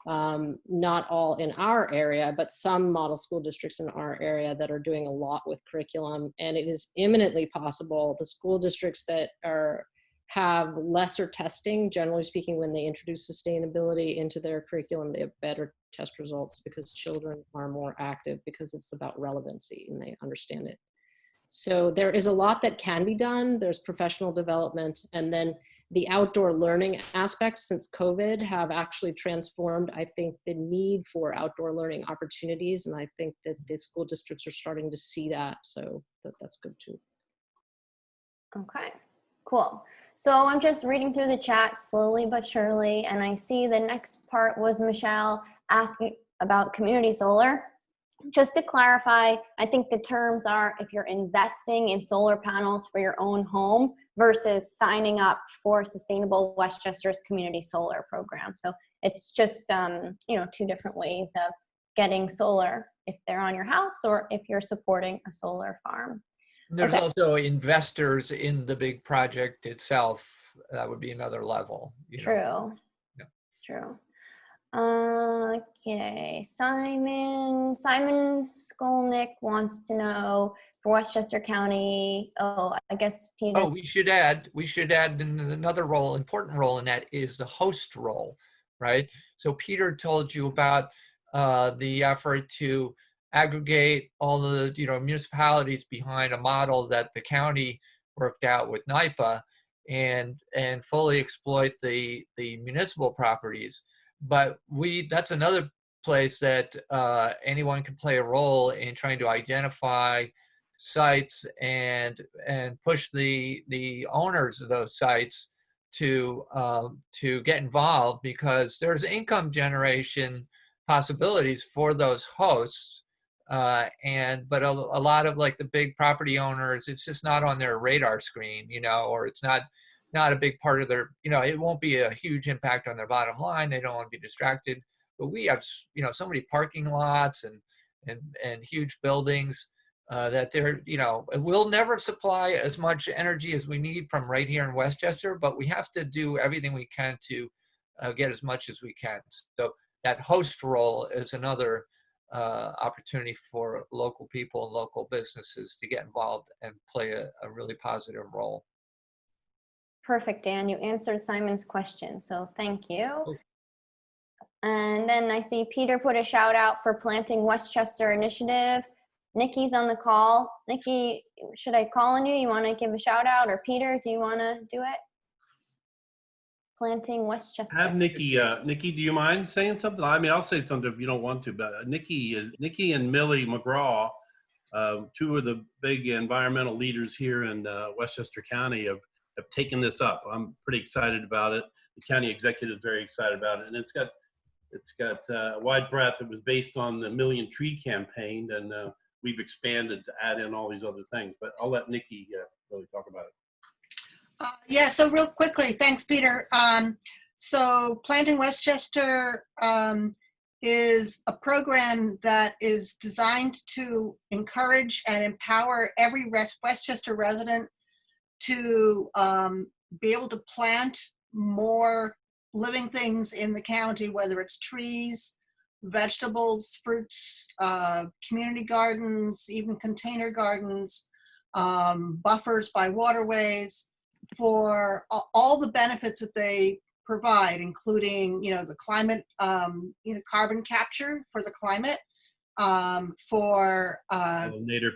not all in our area, but some model school districts in our area that are doing a lot with curriculum. And it is imminently possible the school districts that have lesser testing, generally speaking, when they introduce sustainability into their curriculum, they have better test results because children are more active because it's about relevancy and they understand it. So there is a lot that can be done. There's professional development, and then the outdoor learning aspects since COVID have actually transformed, I think, the need for outdoor learning opportunities. And I think that the school districts are starting to see that. So that's good too. Okay, cool. So I'm just reading through the chat slowly but surely, and I see the next part was Michelle asking about community solar. Just to clarify, I think the terms are if you're investing in solar panels for your own home versus signing up for Sustainable Westchester's community solar program. So it's just, you know, two different ways of getting solar if they're on your house or if you're supporting a solar farm. There's Okay. also investors in the big project itself. That would be another level. True. Yeah. True. Okay, Simon Skolnick wants to know for Westchester County. Oh, I guess Peter. Oh, we should add another role, important role in that is the host role, right? So Peter told you about the effort to aggregate all the municipalities behind a model that the county worked out with NIPA and fully exploit the municipal properties. But that's another place that anyone can play a role in trying to identify sites and push the owners of those sites to get involved, because there's income generation possibilities for those hosts. But a lot of like the big property owners, it's just not on their radar screen, or it's not a big part of their, it won't be a huge impact on their bottom line. They don't want to be distracted. But we have, so many parking lots and huge buildings that they're, we'll never supply as much energy as we need from right here in Westchester, but we have to do everything we can to get as much as we can. So that host role is another opportunity for local people and local businesses to get involved and play a really positive role. Perfect, Dan. You answered Simon's question, so thank you. Oh. And then I see Peter put a shout out for Planting Westchester Initiative. Nikki's on the call. Nikki, should I call on you? You want to give a shout out, or Peter, do you want to do it? Planting Westchester. Have Nikki. Nikki, do you mind saying something? I mean, I'll say something if you don't want to. But Nikki and Millie McGraw, two of the big environmental leaders here in Westchester County, have taken this up. I'm pretty excited about it. The county executive is very excited about it, and it's got a wide breadth. It was based on the Million Tree campaign, and we've expanded to add in all these other things. But I'll let Nikki really talk about it. Yeah, so real quickly, thanks, Peter. So Planting Westchester is a program that is designed to encourage and empower every Westchester resident to be able to plant more living things in the county, whether it's trees, vegetables, fruits, community gardens, even container gardens, buffers by waterways, for all the benefits that they provide, including, the climate, carbon capture for the climate, for Pollinator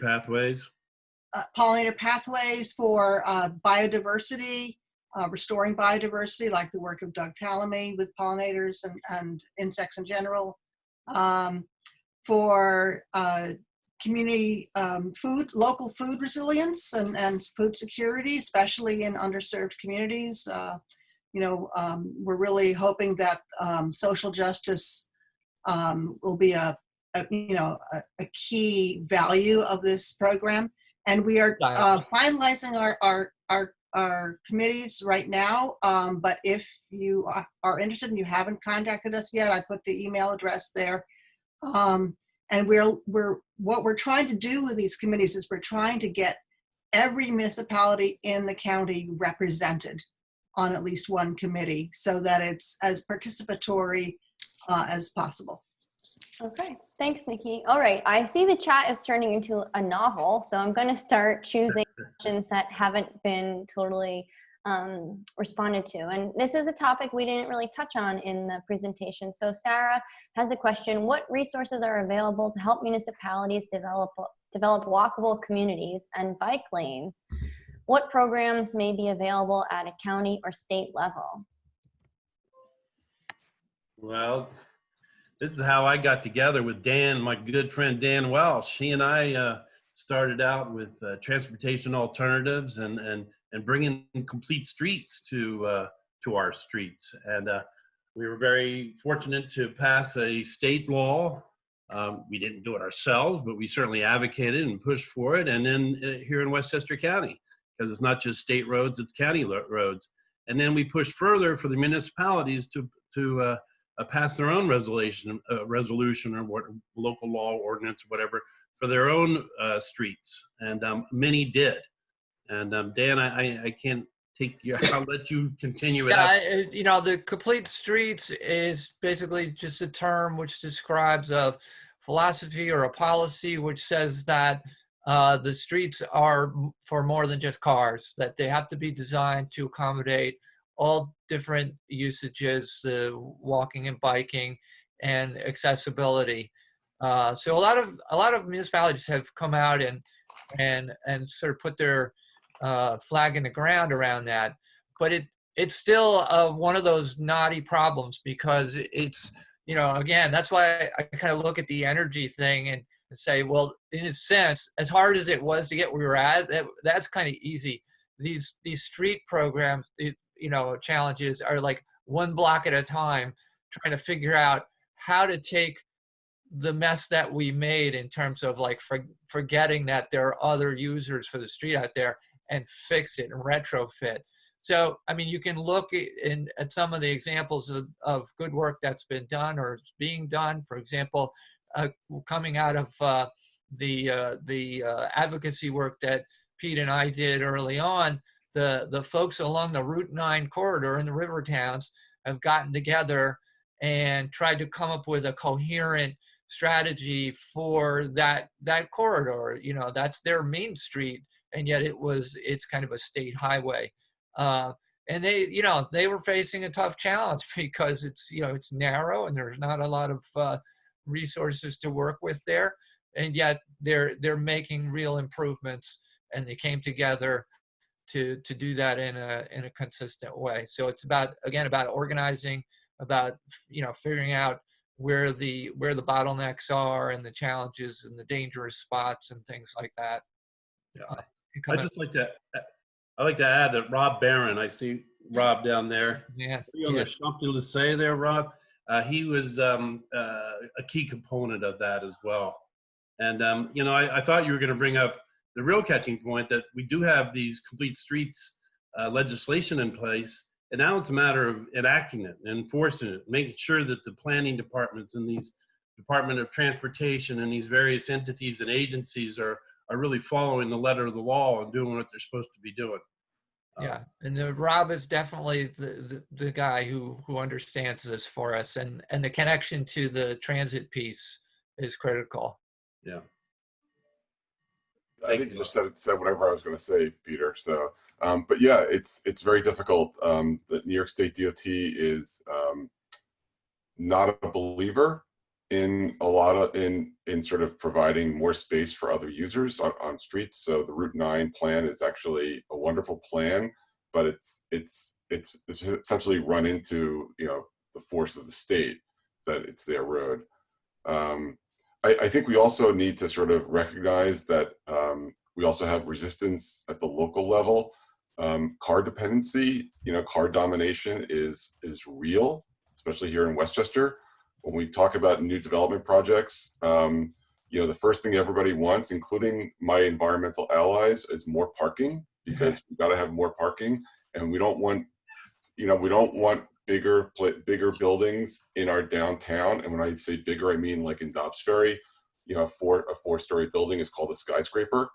pathways, for biodiversity, restoring biodiversity, like the work of Doug Tallamy with pollinators and insects in general, for community local food resilience and food security, especially in underserved communities. We're really hoping that social justice will be a key value of this program. And we are finalizing our committees right now. But if you are interested and you haven't contacted us yet, I put the email address there. And what we're trying to do with these committees is we're trying to get every municipality in the county represented on at least one committee, so that it's as participatory as possible. Okay, thanks, Nikki. All right, I see the chat is turning into a novel, so I'm going to start choosing questions that haven't been totally responded to. And this is a topic we didn't really touch on in the presentation. So Sarah has a question: what resources are available to help municipalities develop walkable communities and bike lanes? What programs may be available at a county or state level? Well, this is how I got together with Dan, my good friend Dan Welsh. He and I started out with transportation alternatives and bringing complete streets to our streets. And we were very fortunate to pass a state law. We didn't do it ourselves, but we certainly advocated and pushed for it. And then here in Westchester County, because it's not just state roads, it's county roads. And then we pushed further for the municipalities to pass their own resolution or what, local law ordinance, whatever, for their own streets. And many did. And Dan, I can't take you, I'll let you continue it up. You know, the complete streets is basically just a term which describes a philosophy or a policy which says that the streets are for more than just cars, that they have to be designed to accommodate all different usages, walking and biking and accessibility. So a lot of municipalities have come out and sort of put their flag in the ground around that, but it's still one of those knotty problems, because it's, you know, again, that's why I kind of look at the energy thing and say, well, in a sense, as hard as it was to get where we were at, that's kind of easy. These street programs, you know, challenges are like one block at a time, trying to figure out how to take the mess that we made in terms of like forgetting that there are other users for the street out there, and fix it and retrofit. So, I mean, you can look at some of the examples of good work that's been done or is being done. For example, coming out of the advocacy work that Pete and I did early on, the folks along the Route 9 corridor in the river towns have gotten together and tried to come up with a coherent strategy for that corridor. You know, that's their main street, and yet it's kind of a state highway. And they, you know, they were facing a tough challenge because it's, you know, it's narrow and there's not a lot of resources to work with there, and yet they're making real improvements, and they came together to do that in a consistent way. So it's about organizing, about, you know, figuring out where the bottlenecks are and the challenges and the dangerous spots and things like that. Yeah. I like to add that Rob Barron, I see Rob down there. Yeah. There's something to say there, Rob. He was a key component of that as well. And, you know, I thought you were going to bring up the real catching point, that we do have these complete streets legislation in place. And now it's a matter of enacting it, enforcing it, making sure that the planning departments and these Department of Transportation and these various entities and agencies are really following the letter of the law and doing what they're supposed to be doing. Yeah, and Rob is definitely the guy who understands this for us, and the connection to the transit piece is critical. Yeah. I think you just said whatever I was going to say, Peter. So, but yeah, it's very difficult. The New York State DOT is not a believer in in sort of providing more space for other users on streets. So the Route 9 plan is actually a wonderful plan, but it's essentially run into, you know, the force of the state that it's their road. I think we also need to sort of recognize that we also have resistance at the local level. Car dependency, you know, car domination is real, especially here in Westchester. When we talk about new development projects, you know, the first thing everybody wants, including my environmental allies, is more parking, because we've got to have more parking, and we don't want, you know, we don't want bigger buildings in our downtown. And when I say bigger, I mean like in Dobbs Ferry, you know, a four-story building is called a skyscraper.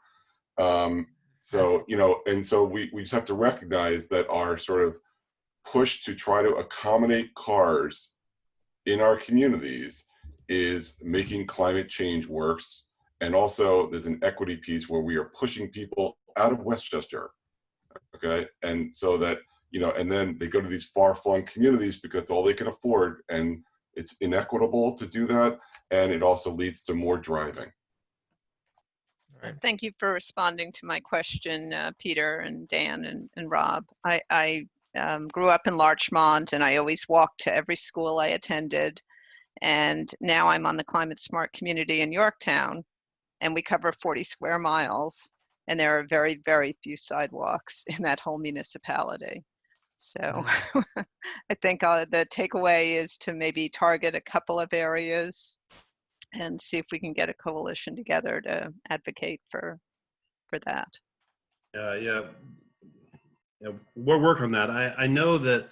So, you know, and so we just have to recognize that our sort of push to try to accommodate cars in our communities is making climate change worse. And also there's an equity piece where we are pushing people out of Westchester. Okay. And so that, you know, and then they go to these far-flung communities because it's all they can afford, and it's inequitable to do that, and it also leads to more driving. Right. Thank you for responding to my question, Peter and Dan and Rob. I grew up in Larchmont, and I always walked to every school I attended, and now I'm on the Climate Smart community in Yorktown, and we cover 40 square miles, and there are very, very few sidewalks in that whole municipality. So I think the takeaway is to maybe target a couple of areas and see if we can get a coalition together to advocate for that. Yeah, yeah, we're working on that. I know that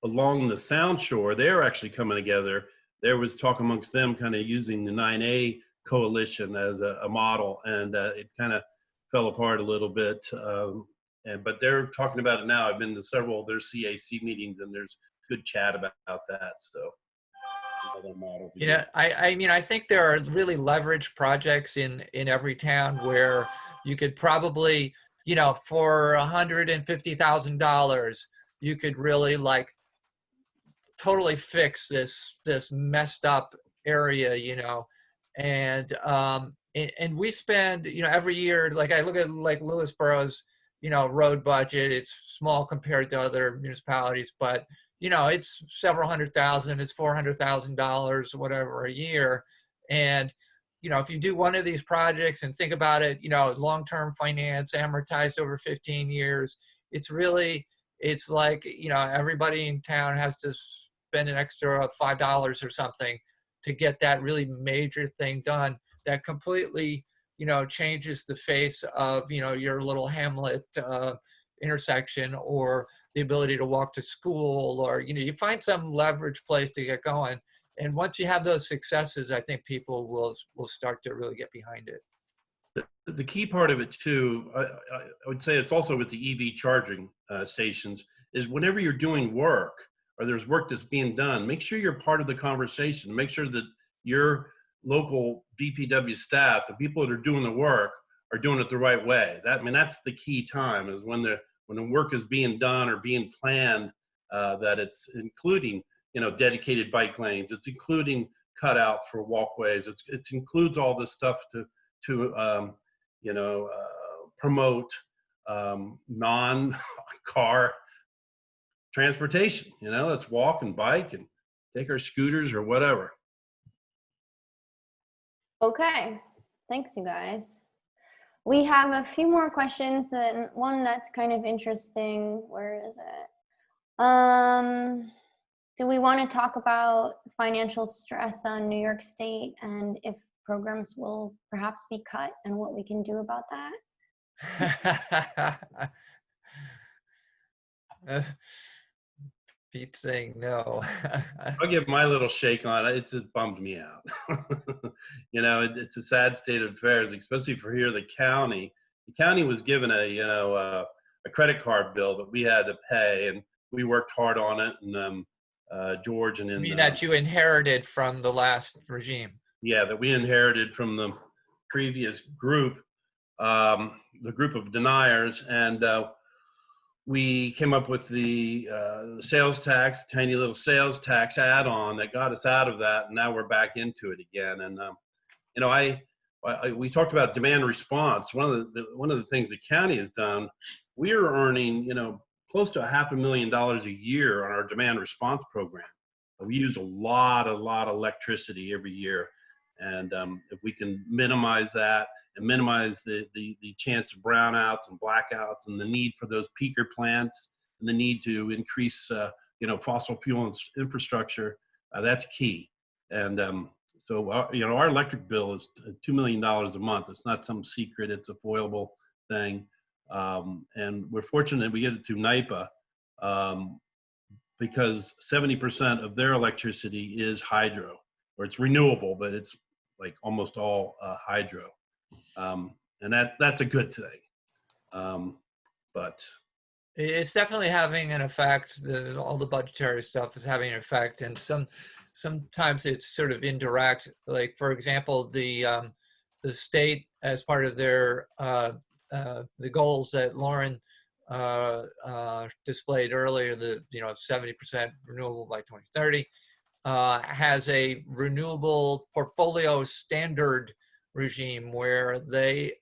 along the Sound Shore, they're actually coming together. There was talk amongst them kind of using the 9A coalition as a model, and it kind of fell apart a little bit. But they're talking about it now. I've been to several of their CAC meetings, and there's good chat about that. So another model. You know, I mean, I think there are really leverage projects in every town where you could probably, you know, for $150,000, you could really like totally fix this messed up area, you know, and we spend, you know, every year, like I look at like Lewisborough's, you know, road budget. It's small compared to other municipalities, but you know, it's several $100,000, it's $400,000, whatever a year. And, you know, if you do one of these projects and think about it, you know, long-term finance amortized over 15 years, it's really, it's like, you know, everybody in town has to spend an extra $5 or something to get that really major thing done that completely, you know, changes the face of, you know, your little hamlet intersection, or the ability to walk to school, or, you know, you find some leverage place to get going. And once you have those successes, I think people will start to really get behind it. The key part of it too, I would say it's also with the EV charging stations, is whenever you're doing work or there's work that's being done, make sure you're part of the conversation. Make sure that your local DPW staff, the people that are doing the work, are doing it the right way. I mean, that's the key time, is when the work is being done or being planned, that it's including, you know, dedicated bike lanes, it's including cutout for walkways, it includes all this stuff to you know, promote non-car transportation. You know, let's walk and bike and take our scooters or whatever. Okay, thanks you guys. We have a few more questions, and one that's kind of interesting. Where is it? Do we want to talk about financial stress on New York State and if programs will perhaps be cut and what we can do about that? Pete's saying no. I'll give my little shake on it. It just bummed me out. You know, it's a sad state of affairs, especially for here, the county. The county was given a credit card bill that we had to pay, and we worked hard on it. And George and I mean that you inherited from the last regime. Yeah, that we inherited from the previous group, the group of deniers, and we came up with the sales tax, tiny little sales tax add-on that got us out of that, and now we're back into it again. And you know, we talked about demand response. One of the things the county has done, we are earning, you know, close to $500,000 a year on our demand response program. We use a lot of electricity every year, and if we can minimize that and minimize the chance of brownouts and blackouts and the need for those peaker plants and the need to increase you know, fossil fuel infrastructure, that's key. And so you know, our electric bill is $2 million a month. It's not some secret, it's a foilable thing. And we're fortunate we get it through NYPA, because 70% of their electricity is hydro, or it's renewable, but it's like almost all hydro. And that's a good thing. But it's definitely having an effect. All the budgetary stuff is having an effect, and sometimes it's sort of indirect. Like, for example, the state, as part of their the goals that Lauren displayed earlier, the 70% renewable by 2030, has a renewable portfolio standard regime where they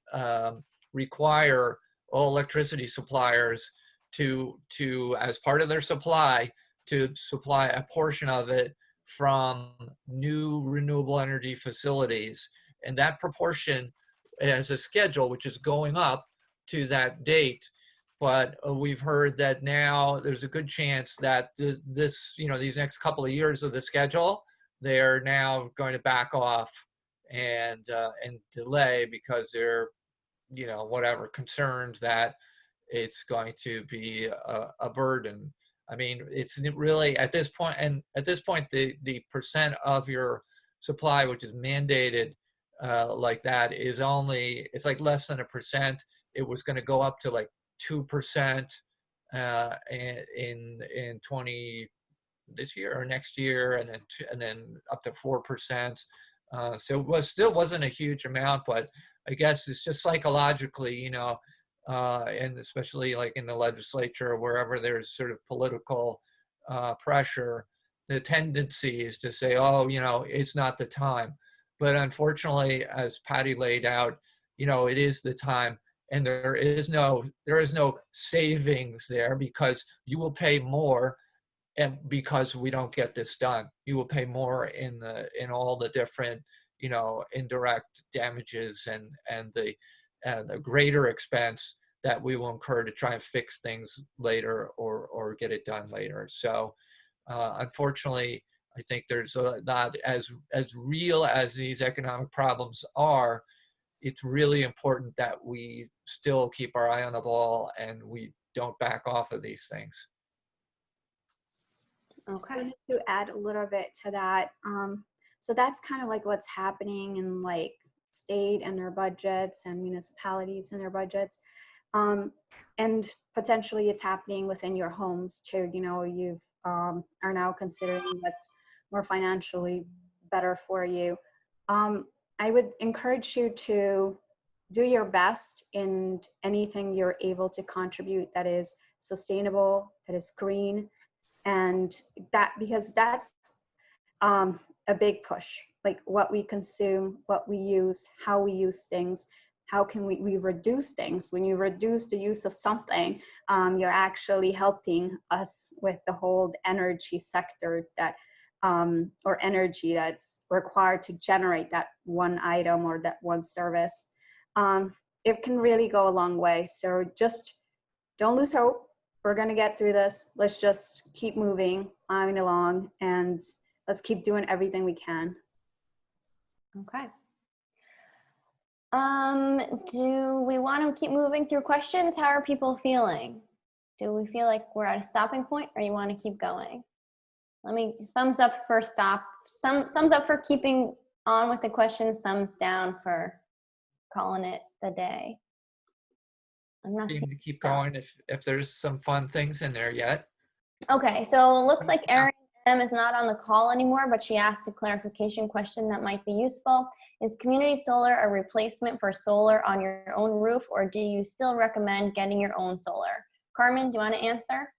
require all electricity suppliers to as part of their supply, to supply a portion of it from new renewable energy facilities. And that proportion has a schedule which is going up to that date. But we've heard that now there's a good chance that these next couple of years of the schedule, they're now going to back off and delay, because they're you know, whatever, concerned that it's going to be a burden. I mean, it's really at this point, and at this point, the percent of your supply which is mandated like that is only, it's like less than 1%. It was going to go up to like 2% in 20 this year or next year, and then up to 4%. So it still wasn't a huge amount, but I guess it's just psychologically, you know, and especially like in the legislature, wherever there's sort of political pressure, the tendency is to say, oh, you know, it's not the time. But unfortunately, as Patty laid out, you know, it is the time, and there is no savings there, because you will pay more, and because we don't get this done, you will pay more in all the different, you know, indirect damages and the greater expense that we will incur to try and fix things later or get it done later. So unfortunately, I think there's not as real as these economic problems are. It's really important that we still keep our eye on the ball and we don't back off of these things. Okay. So to add a little bit to that, so that's kind of like what's happening in like state and their budgets and municipalities and their budgets. And potentially it's happening within your homes too. You know, you've are now considering what's more financially better for you. I would encourage you to do your best in anything you're able to contribute that is sustainable, that is green, and that, because that's a big push, like what we consume, what we use, how we use things. How can we reduce things? When you reduce the use of something, you're actually helping us with the whole energy sector that, or energy that's required to generate that one item or that one service. It can really go a long way. So just don't lose hope. We're gonna get through this. Let's just keep moving, climbing along, and let's keep doing everything we can. Okay. Do we want to keep moving through questions? How are people feeling? Do we feel like we're at a stopping point, or you want to keep going? Let me, thumbs up for stop. Thumbs up for keeping on with the questions. Thumbs down for calling it the day. I'm not To keep going if there's some fun things in there yet. Okay, so it looks like Erin M is not on the call anymore, but she asked a clarification question that might be useful. Is community solar a replacement for solar on your own roof, or do you still recommend getting your own solar? Carmen, do you want to answer?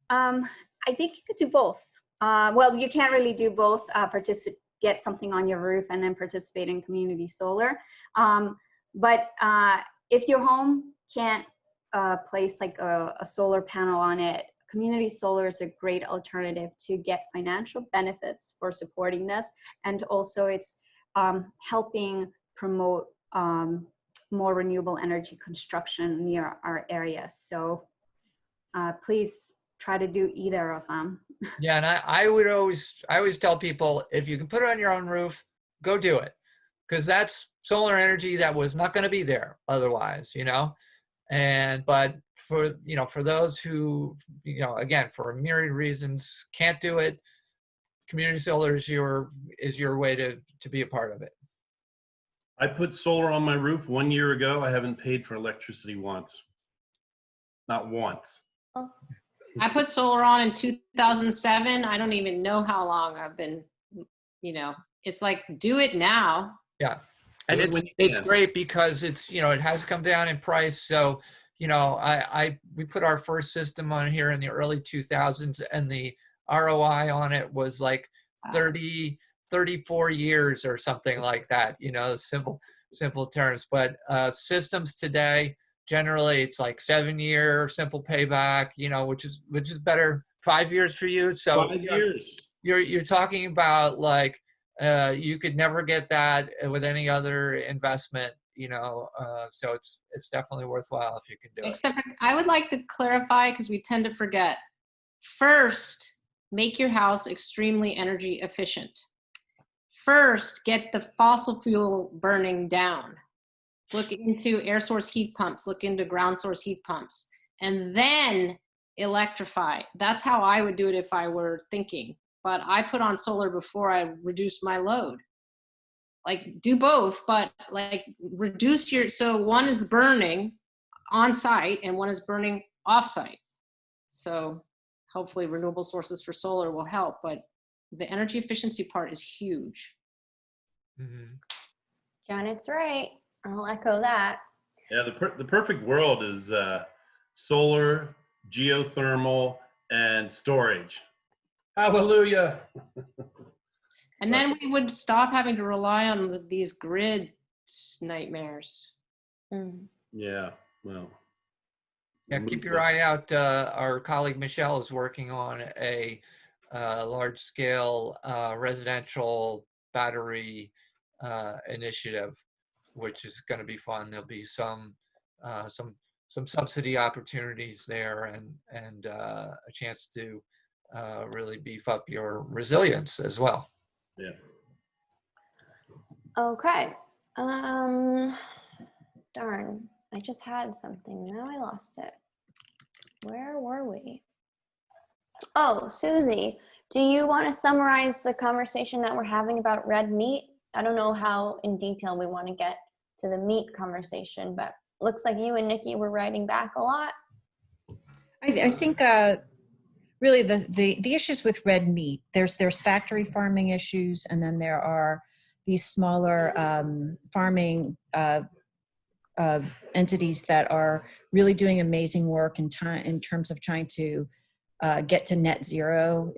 I think you could do both. Well, you can't really do both, get something on your roof and then participate in community solar. But if your home can't place like a solar panel on it, community solar is a great alternative to get financial benefits for supporting this. And also it's helping promote more renewable energy construction near our area. So please try to do either of them. Yeah, and I always tell people, if you can put it on your own roof, go do it, because that's solar energy that was not going to be there otherwise, you know. And but for, you know, for those who, you know, again, for a myriad of reasons can't do it, community solar is your way to be a part of it. I put solar on my roof 1 year ago. I haven't paid for electricity once. Not once. I put solar on in 2007. I don't even know how long I've been, you know, it's like, do it now. Yeah. And it's great because it's, you know, it has come down in price. So, you know, we put our first system on here in the early 2000s, and the ROI on it was like 34 years or something like that, you know, simple terms. But systems today, generally it's like 7-year simple payback, you know, which is better. 5 years for you. So 5 years. You're talking about like, you could never get that with any other investment, you know, so it's definitely worthwhile if you can do it. Except for, I would like to clarify, because we tend to forget. First, make your house extremely energy efficient. First, get the fossil fuel burning down. look into air source heat pumps, look into ground source heat pumps, and then electrify. That's how I would do it if I were thinking. But I put on solar before I reduce my load. Like, do both, but like reduce your, so one is burning on site and one is burning off site. So hopefully renewable sources for solar will help, but the energy efficiency part is huge. Mm-hmm. Janet's right. I'll echo that. Yeah, the perfect world is solar, geothermal, and storage. Hallelujah. And then we would stop having to rely on these grid nightmares. Yeah, well. Yeah, keep your eye out. Our colleague Michelle is working on a large-scale residential battery initiative, which is going to be fun. There'll be some subsidy opportunities there, and a chance to really beef up your resilience as well. Yeah. Okay. Darn, I just had something. Now I lost it. Where were we? Oh, Susie, do you want to summarize the conversation that we're having about red meat? I don't know how in detail we want to get to the meat conversation, but looks like you and Nikki were writing back a lot. I think really the issues with red meat, there's factory farming issues, and then there are these smaller farming entities that are really doing amazing work in terms of trying to get to net zero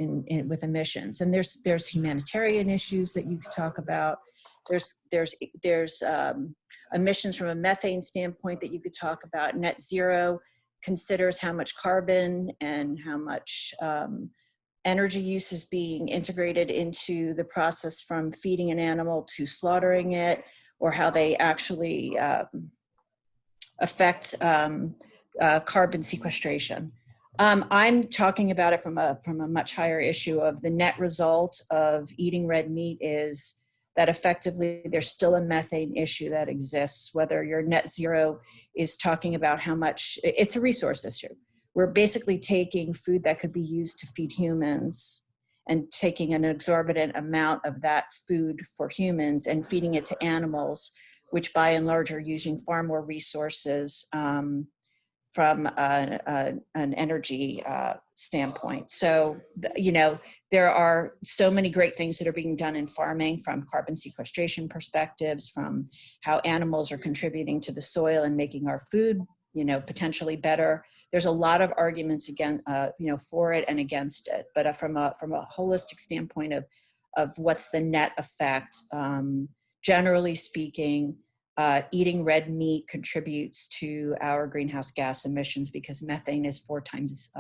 with emissions. And there's humanitarian issues that you could talk about. There's emissions from a methane standpoint that you could talk about. Net zero considers how much carbon and how much energy use is being integrated into the process from feeding an animal to slaughtering it, or how they actually affect carbon sequestration. I'm talking about it from a much higher issue of the net result of eating red meat is that effectively there's still a methane issue that exists, whether your net zero is talking about how much, it's a resource issue. We're basically taking food that could be used to feed humans and taking an exorbitant amount of that food for humans and feeding it to animals, which by and large are using far more resources from an energy standpoint. So, there are so many great things that are being done in farming, from carbon sequestration perspectives, from how animals are contributing to the soil and making our food, potentially better. There's a lot of arguments for it and against it. But from a holistic standpoint of what's the net effect, generally speaking, eating red meat contributes to our greenhouse gas emissions because methane is 4 times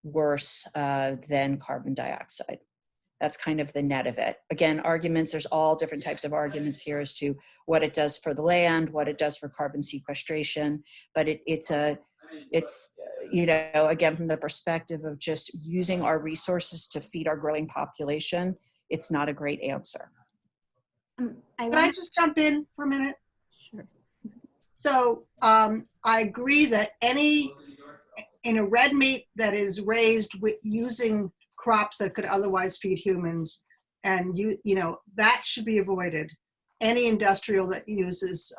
worse than carbon dioxide. That's kind of the net of it. Again, arguments, there's all different types of arguments here as to what it does for the land, what it does for carbon sequestration, but it's again, from the perspective of just using our resources to feed our growing population, it's not a great answer. Can I just jump in for a minute? Sure. So I agree that in a red meat that is raised with using crops that could otherwise feed humans, and that should be avoided. Any industrial that uses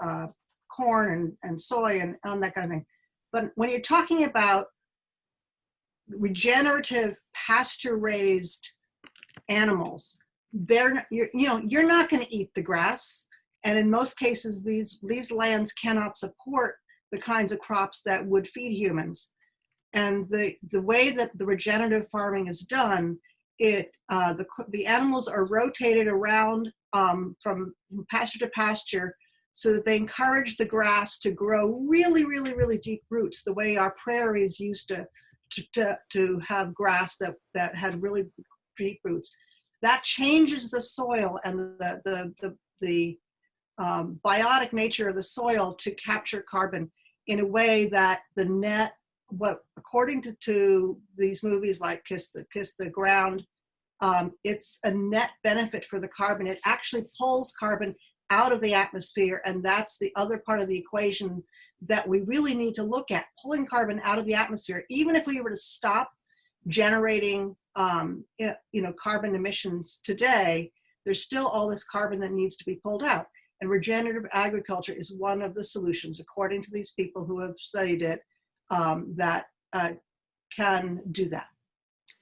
corn and soy and that kind of thing. But when you're talking about regenerative pasture-raised animals, you're not going to eat the grass, and in most cases these lands cannot support the kinds of crops that would feed humans. And the way that the regenerative farming is done, the animals are rotated around from pasture to pasture so that they encourage the grass to grow really, really, really deep roots, the way our prairies used to have grass that had really deep roots. That changes the soil and the biotic nature of the soil to capture carbon in a way that the net, according to these movies like Kiss the Ground, it's a net benefit for the carbon. It actually pulls carbon out of the atmosphere, and that's the other part of the equation that we really need to look at, pulling carbon out of the atmosphere. Even if we were to stop generating carbon emissions today, there's still all this carbon that needs to be pulled out. And regenerative agriculture is one of the solutions, according to these people who have studied it, that can do that.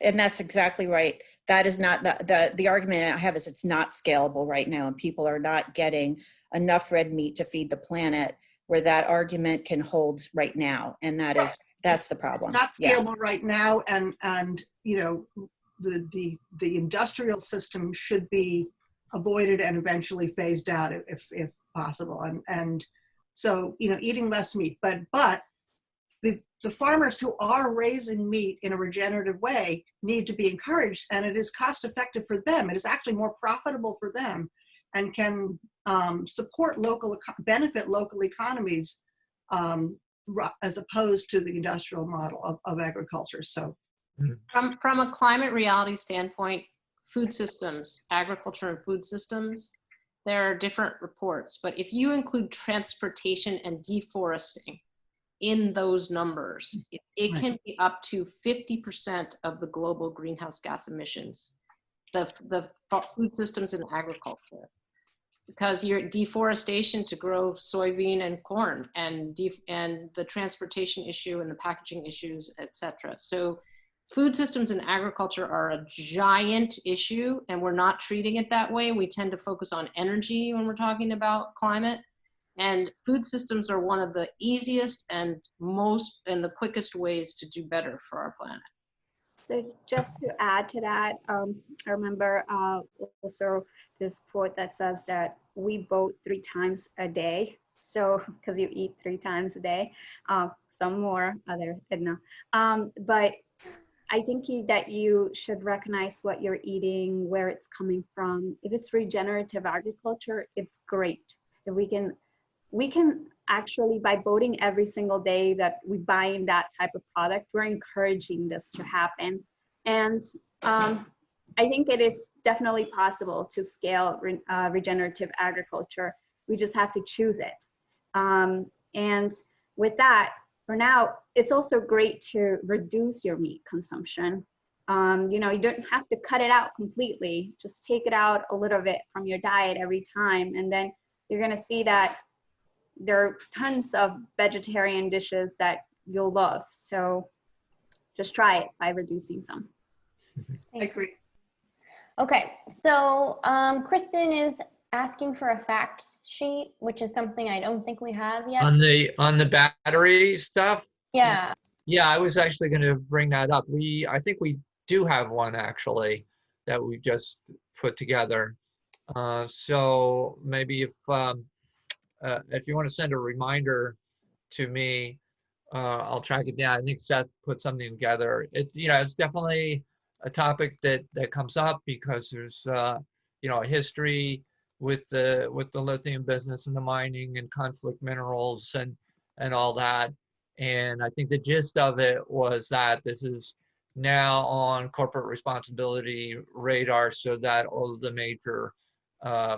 And that's exactly right. That is not the argument I have is it's not scalable right now, and people are not getting enough red meat to feed the planet where that argument can hold right now. And that's the problem. It's not scalable right now, and you know, the industrial system should be avoided and eventually phased out if possible. And so, you know, eating less meat, but the farmers who are raising meat in a regenerative way need to be encouraged, and it is cost effective for them. It is actually more profitable for them and can support benefit local economies as opposed to the industrial model of agriculture. So from a climate reality standpoint, food systems, agriculture and food systems, there are different reports, but if you include transportation and deforesting in those numbers, it can be up to 50% of the global greenhouse gas emissions, the food systems and agriculture, because your deforestation to grow soybean and corn, and the transportation issue and the packaging issues, etc. So food systems and agriculture are a giant issue, and we're not treating it that way. We tend to focus on energy when we're talking about climate. And food systems are one of the easiest and the quickest ways to do better for our planet. So just to add to that, I remember also this quote that says that we vote 3 times a day. So, because you eat 3 times a day, some more, other than no. But I think that you should recognize what you're eating, where it's coming from. If it's regenerative agriculture, it's great. If we can actually, by voting every single day that we buy in that type of product, we're encouraging this to happen. And I think it is definitely possible to scale regenerative agriculture. We just have to choose it. And with that, for now, it's also great to reduce your meat consumption. You know, you don't have to cut it out completely. Just take it out a little bit from your diet every time. And then you're going to see that there are tons of vegetarian dishes that you'll love. So just try it by reducing some. I agree. Okay, so Kristen is asking for a fact sheet, which is something I don't think we have yet. On the battery stuff? Yeah. Yeah, I was actually going to bring that up. I think we do have one actually that we just put together. So maybe if you want to send a reminder to me, I'll track it down. I think Seth put something together. It's definitely a topic that comes up because there's a history with the lithium business and the mining and conflict minerals and all that. And I think the gist of it was that this is now on corporate responsibility radar, so that all of the major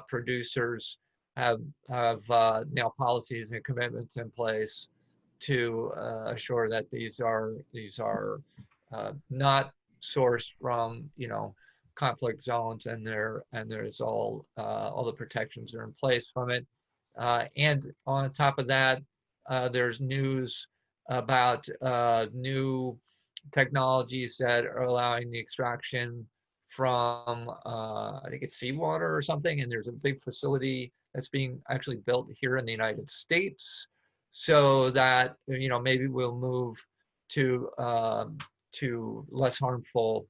producers have now policies and commitments in place to assure that these are not sourced from conflict zones, and there's all the protections are in place from it. And on top of that, there's news about new technologies that are allowing the extraction from I think it's seawater or something, and there's a big facility that's being actually built here in the United States, so that maybe we'll move to less harmful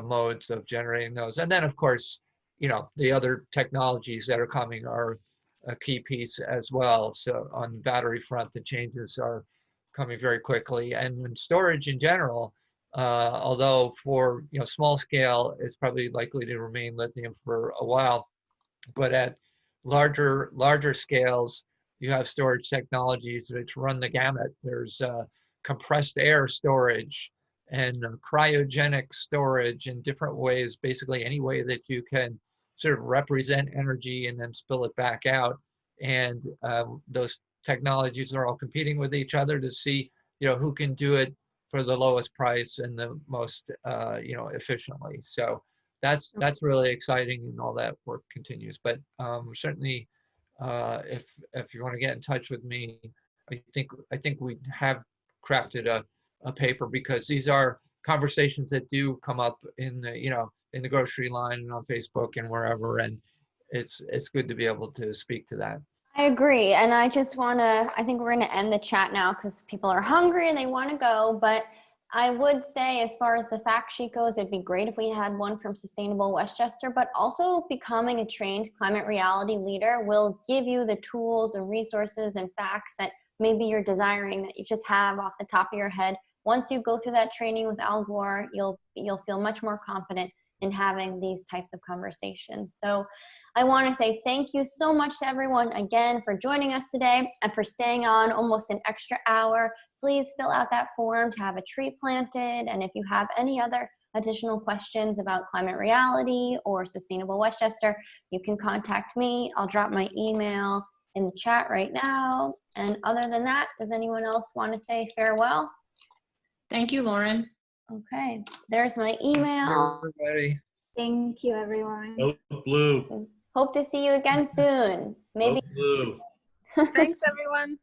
modes of generating those. And then of course, the other technologies that are coming are a key piece as well. So on the battery front, the changes are coming very quickly, and in storage in general, although for small scale, it's probably likely to remain lithium for a while, but at larger scales, you have storage technologies which run the gamut. There's compressed air storage and cryogenic storage in different ways, basically any way that you can sort of represent energy and then spill it back out. And those technologies are all competing with each other to see, who can do it for the lowest price and the most, efficiently. So that's really exciting, and all that work continues. But certainly, if you want to get in touch with me, I think we have crafted a paper, because these are conversations that do come up in the in the grocery line and on Facebook and wherever, and it's good to be able to speak to that. I agree. And I just want to, I think we're going to end the chat now because people are hungry and they want to go. But I would say, as far as the fact sheet goes, it'd be great if we had one from Sustainable Westchester, but also becoming a trained climate reality leader will give you the tools and resources and facts that maybe you're desiring, that you just have off the top of your head. Once you go through that training with Al Gore, you'll feel much more confident in having these types of conversations. So I want to say thank you so much to everyone again for joining us today and for staying on almost an extra hour. Please fill out that form to have a tree planted. And if you have any other additional questions about climate reality or Sustainable Westchester, you can contact me. I'll drop my email in the chat right now. And other than that, does anyone else want to say farewell? Thank you, Lauren. Okay, there's my email. Everybody. Thank you, everyone. Go blue. Hope to see you again soon. Maybe. Go blue. Thanks, everyone.